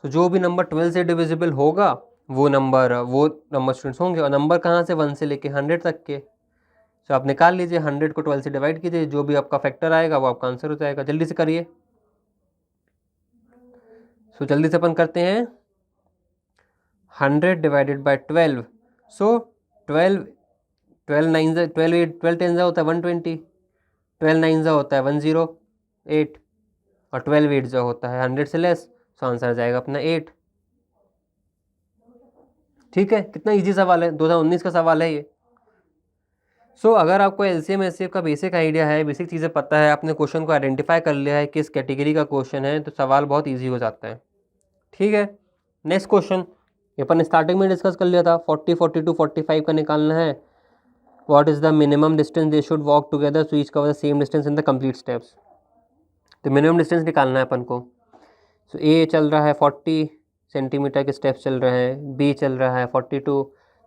तो जो भी नंबर 12 से डिविजिबल होगा वो नंबर स्टूडेंट्स होंगे. और नंबर कहाँ से, 1 से लेके 100 तक के. तो आप निकाल लीजिए, 100 को 12 से डिवाइड कीजिए, जो भी आपका फैक्टर आएगा वो आपका आंसर हो जाएगा. जल्दी से करिए. सो जल्दी से अपन करते हैं 100 डिवाइडेड बाय 12. सो 12 10 होता है 120, 12 9 होता है 108 और 12 8 होता है 100 से लेस. सो आंसर आ जाएगा अपना 8. ठीक है, कितना इजी सवाल है, 2019 का सवाल है ये. सो अगर आपको एलसीएम एचसीएफ का बेसिक आइडिया है, बेसिक चीज़ें पता है, आपने क्वेश्चन को आइडेंटिफाई कर लिया है किस कैटेगरी का क्वेश्चन है, तो सवाल बहुत इजी हो जाता है. ठीक है, नेक्स्ट क्वेश्चन ये अपन स्टार्टिंग में डिस्कस कर लिया था. 40, 42, 45 का निकालना है. What is the minimum distance they should walk together so each cover the same distance in the complete steps. तो मिनिमम डिस्टेंस निकालना है अपन को. सो ए चल रहा है 40 सेंटीमीटर के स्टेप्स चल रहे हैं, बी चल रहा है 42,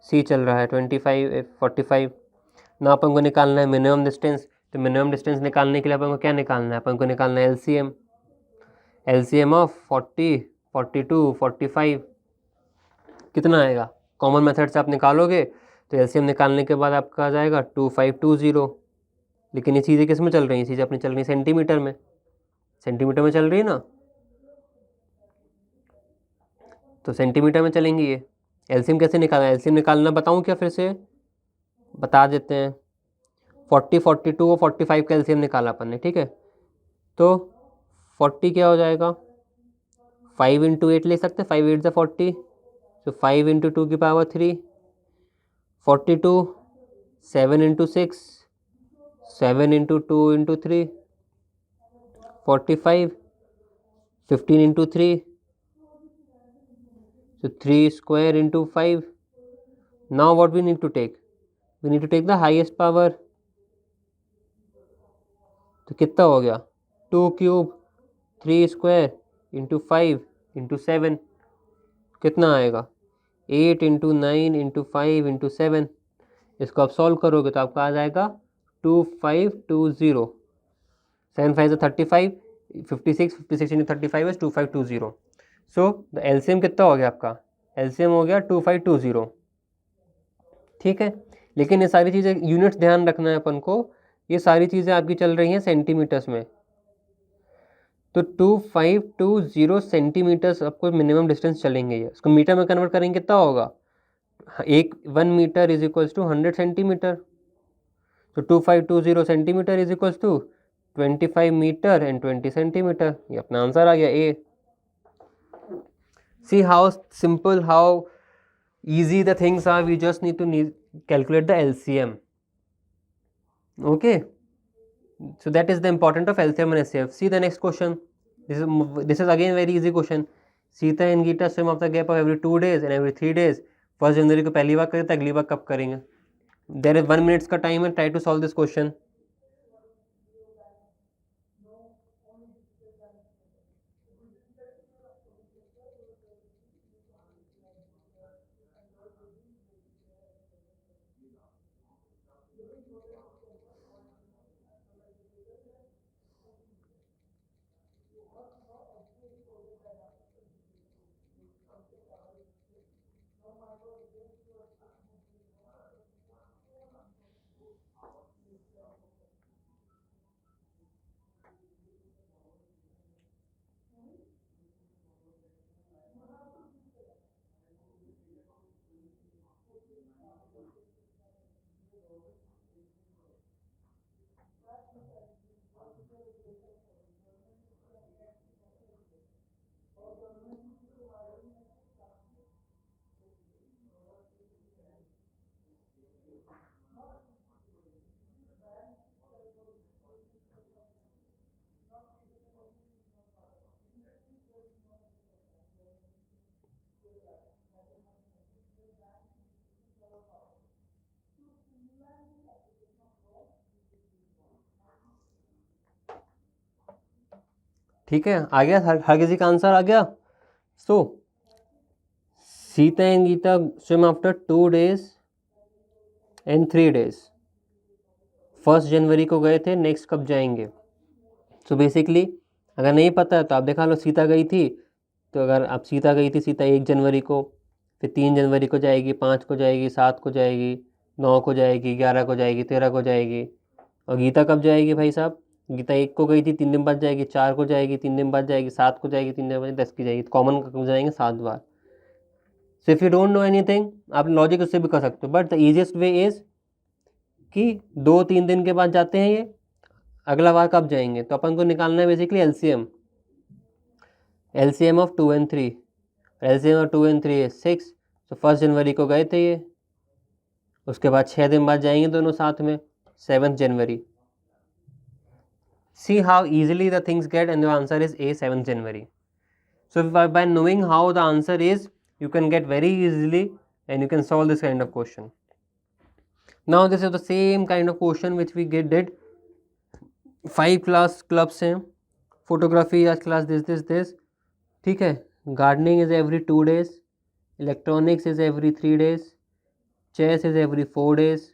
सी चल रहा है 45. ना अपन को निकालना है मिनिमम डिस्टेंस. तो मिनिमम डिस्टेंस निकालने के लिए अपन को क्या निकालना है, अपन को निकालना है एलसीएम ऑफ 40, 42, 45. कितना आएगा, कॉमन मेथड से आप निकालोगे तो एलसीएम निकालने के बाद आपका आ जाएगा 2520। लेकिन ये चीज़ें किस में चल रही हैं, चीज़ें अपनी चल रही हैं सेंटीमीटर में, सेंटीमीटर में चल रही है ना, तो सेंटीमीटर में चलेंगी ये। एलसीएम कैसे निकालना, एलसीएम निकालना बताऊँ क्या, फिर से बता देते हैं। 40, 42 और 45 का एलसीएम निकाला अपन ने, ठीक है। तो 40 क्या हो जाएगा, 5 इंटू 8 ले सकते हैं, 5 8 40, तो 5 इंटू 2 की power 3, 42, 7 into 6, 7 into 2 into 3, 45, 15 into 3, so 3 square into 5. Now what we need to take, we need to take the highest power. तो कितना हो गया, 2 क्यूब 3 स्क्वायर इंटू 5 इंटू 7, कितना आएगा 8 इंटू 9 इंटू 5 इंटू 7। इसको आप सॉल्व करोगे तो आपका आ जाएगा 2520। 7 5 35, 56, 56 into 35 is 2520। So the LCM कितना हो गया आपका, एलसीएम हो गया 2520, ठीक है। लेकिन ये सारी चीज़ें यूनिट्स ध्यान रखना है अपन को, ये सारी चीज़ें आपकी चल रही हैं सेंटीमीटर्स में। तो 2520 सेंटीमीटर्स आपको मिनिमम डिस्टेंस चलेंगे, ये उसको मीटर में कन्वर्ट करेंगे कितना होगा, 1 metre is equals to 100 centimetre. तो 2520 centimetre is equals to 25 metre and 20 centimetre. ये अपना आंसर आ गया A. See how simple, how easy the things are, we just need to calculate the LCM. Okay, so that is the importance of LCM and SCF. See the next question. This is again very easy question. Sita and Geeta swim off the gap of every 2 days and every 3 days. 1 जनवरी को पहली बार करें तो अगली बार कब करेंगे। There is 1 minute का time है, try to solve this question. ठीक है, आ गया, हर किसी का आंसर आ गया। So Sita and Gita swim after 2 days and 3 days। 1 जनवरी को गए थे, नेक्स्ट कब जाएंगे। सो बेसिकली अगर नहीं पता है तो आप देखा लो, सीता गई थी, तो अगर आप सीता गई थी, सीता 1 जनवरी को, फिर 3 जनवरी को जाएगी, 5 को जाएगी, 7 को जाएगी, 9 को जाएगी, 11 को जाएगी, 13 को जाएगी। और गीता कब जाएगी भाई साहब, गीता 1 को गई थी, 3 दिन बाद जाएगी, 4 को जाएगी, 3 दिन बाद जाएगी, 7 को जाएगी, 3 दिन बाद 10 की जाएगी। कॉमन कब जाएंगे, 7 बार। So if you don't know anything, आप लॉजिक उससे भी कर सकते हो, but the easiest way is कि 2-3 दिन के बाद जाते हैं ये, अगला बार कब जाएंगे। तो अपन को निकालना है basically LCM, LCM of 2 and 3। LCM of 2 and 3 है 6। तो 1 जनवरी को गए थे ये, उसके बाद 6 दिन बाद जाएंगे दोनों साथ में, 7 जनवरी। See how easily the things get, and the answer is A, 7 January. So by knowing how the answer is, you can get very easily and you can solve this kind of question. Now this is the same kind of question which we did 5 class clubs हैं, photography as class this, ठीक है। Gardening is every 2 days, electronics is every 3 days, chess is every 4 days,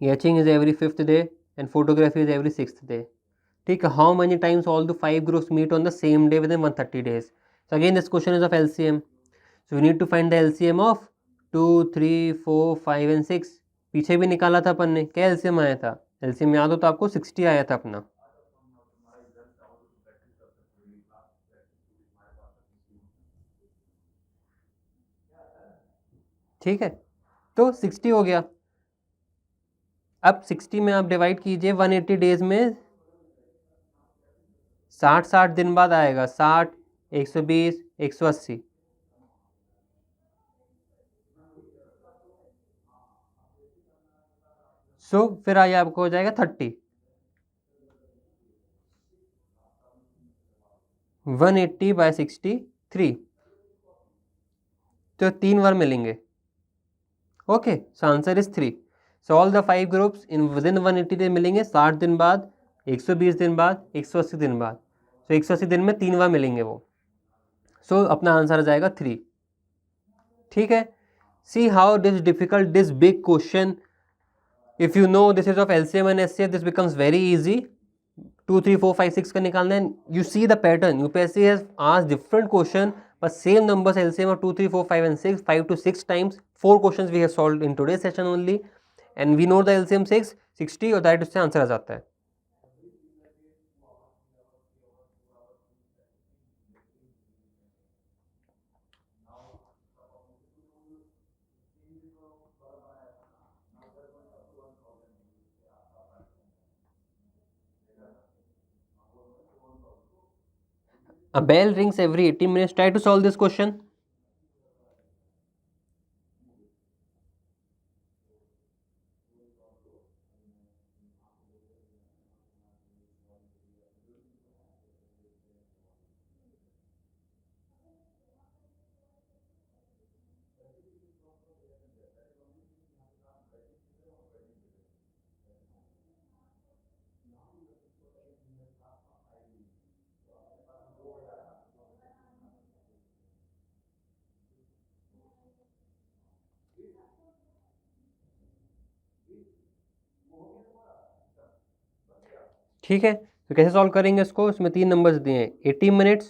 etching is every 5th day, and photography is every 6th day. ठीक है, how many times all the 5 groups meet on the same day within 130 days? So again this question is of LCM. So we need to find the LCM of 2, 3, 4, 5 and 6। पीछे भी निकाला था अपन ने, क्या LCM आया था? एलसीएम याद हो तो आपको 60 आया था अपना। ठीक है, तो 60 हो गया। अब 60 में आप डिवाइड कीजिए 180 डेज में, 60 दिन बाद आएगा, 60, 120, 180। सो फिर आइए आपको हो जाएगा 30। 180/63, तो 3 बार मिलेंगे। Okay, so answer is 3। So all the 5 groups in within 180 day मिलेंगे, 60 दिन बाद, 120 दिन बाद, 180 दिन बाद। सो 180 दिन में 3 बार मिलेंगे वो। सो अपना आंसर आ जाएगा 3। ठीक है, सी how this difficult this big question, if you know this is of LCM and HCF, this becomes very easy. 2, 3, 4, 5, 6 का निकालना है। You see the pattern, UPSC has asked different question but same numbers LCM of 2, 3, 4, 5 and 6, 5 to 6 times. 4 questions we have solved in today's session only, and we know the LCM 6, 60 और direct उससे answer आ जाता है। A bell rings every 18 minutes. Try to solve this question. ठीक है, तो कैसे solve करेंगे इसको? इसमें 3 नंबर्स दिए हैं, 80 minutes,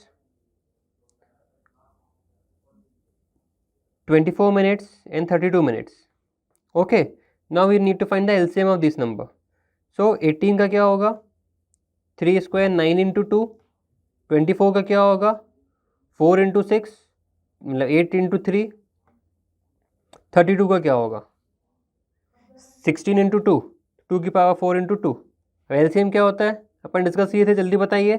24 minutes and 32 minutes. Okay, now we need to find the LCM of this number. So 18 का क्या होगा? 3 square 9 into 2. 24 का क्या होगा? 4 into 6 मतलब 8 into 3. 32 का क्या होगा? 16 into 2, 2 की पावर 4 into 2. एलसीएम क्या होता है? अपन डिस्कस किए थे, जल्दी बताइए।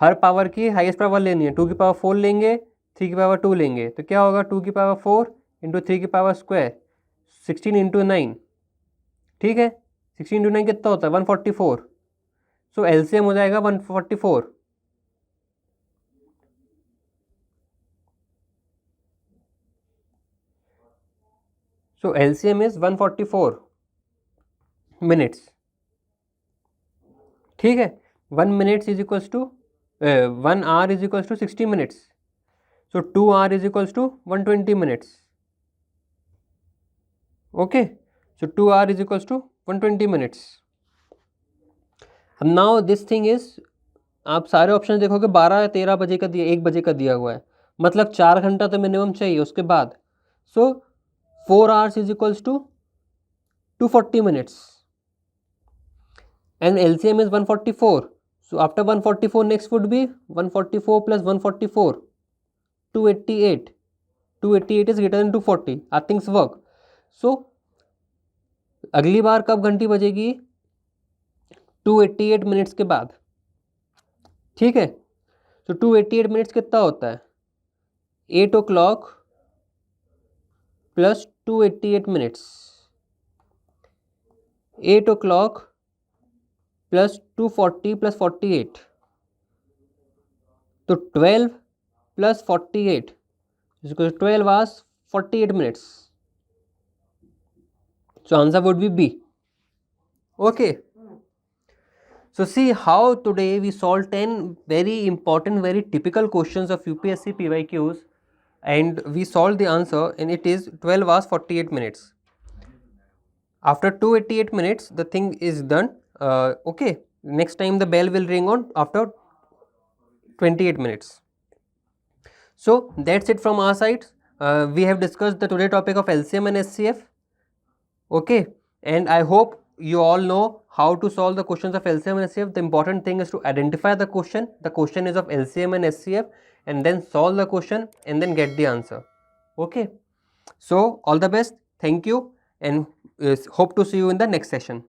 हर पावर की हाईएस्ट पावर लेनी है, 2 की पावर 4 लेंगे, 3 की पावर 2 लेंगे, तो क्या होगा? 2 की पावर 4 इंटू 3 की पावर स्क्वायर, 16 इंटू 9। ठीक है, 16 इंटू 9 कितना होता है? 144। सो एलसीएम हो जाएगा 144। So LCM is 144 minutes. ठीक है, 1 minutes is equals to 1 hour is equals to 60 minutes. So 2 hour is equals to 120 minutes. Okay, so 2 hour is equals to 120 minutes. अब नाउ दिस थिंग इज, आप सारे option देखोगे 12 या 13 बजे का दिया, 1 बजे का दिया हुआ है, मतलब 4 घंटा तो मिनिमम चाहिए उसके बाद। So 4 hours is equals to 240 minutes and LCM is 144. So after 144 next would be 144 plus 144, 288. 288 is greater than 240. Are things work? So अगली बार कब घंटी बजेगी? 288 मिनट्स के बाद। ठीक है, तो 288 मिनट्स कितना होता है? 8 o'clock plus 288 minutes, 8 o'clock plus 240 plus 48, तो 12 plus 48 is 12 hours 48 minutes. So answer would be B. Okay, so see how today we solved 10 very important, very typical questions of UPSC PYQs, and we solved the answer, and it is 12 hours 48 minutes. After 288 minutes the thing is done. Okay, next time the bell will ring on after 28 minutes. So that's it from our side. we have discussed the today topic of LCM and SCF. Okay, and I hope you all know how to solve the questions of LCM and SCF. The important thing is to identify the question. The question is of LCM and SCF, and then solve the question and then get the answer. Okay, so all the best. Thank you, and hope to see you in the next session.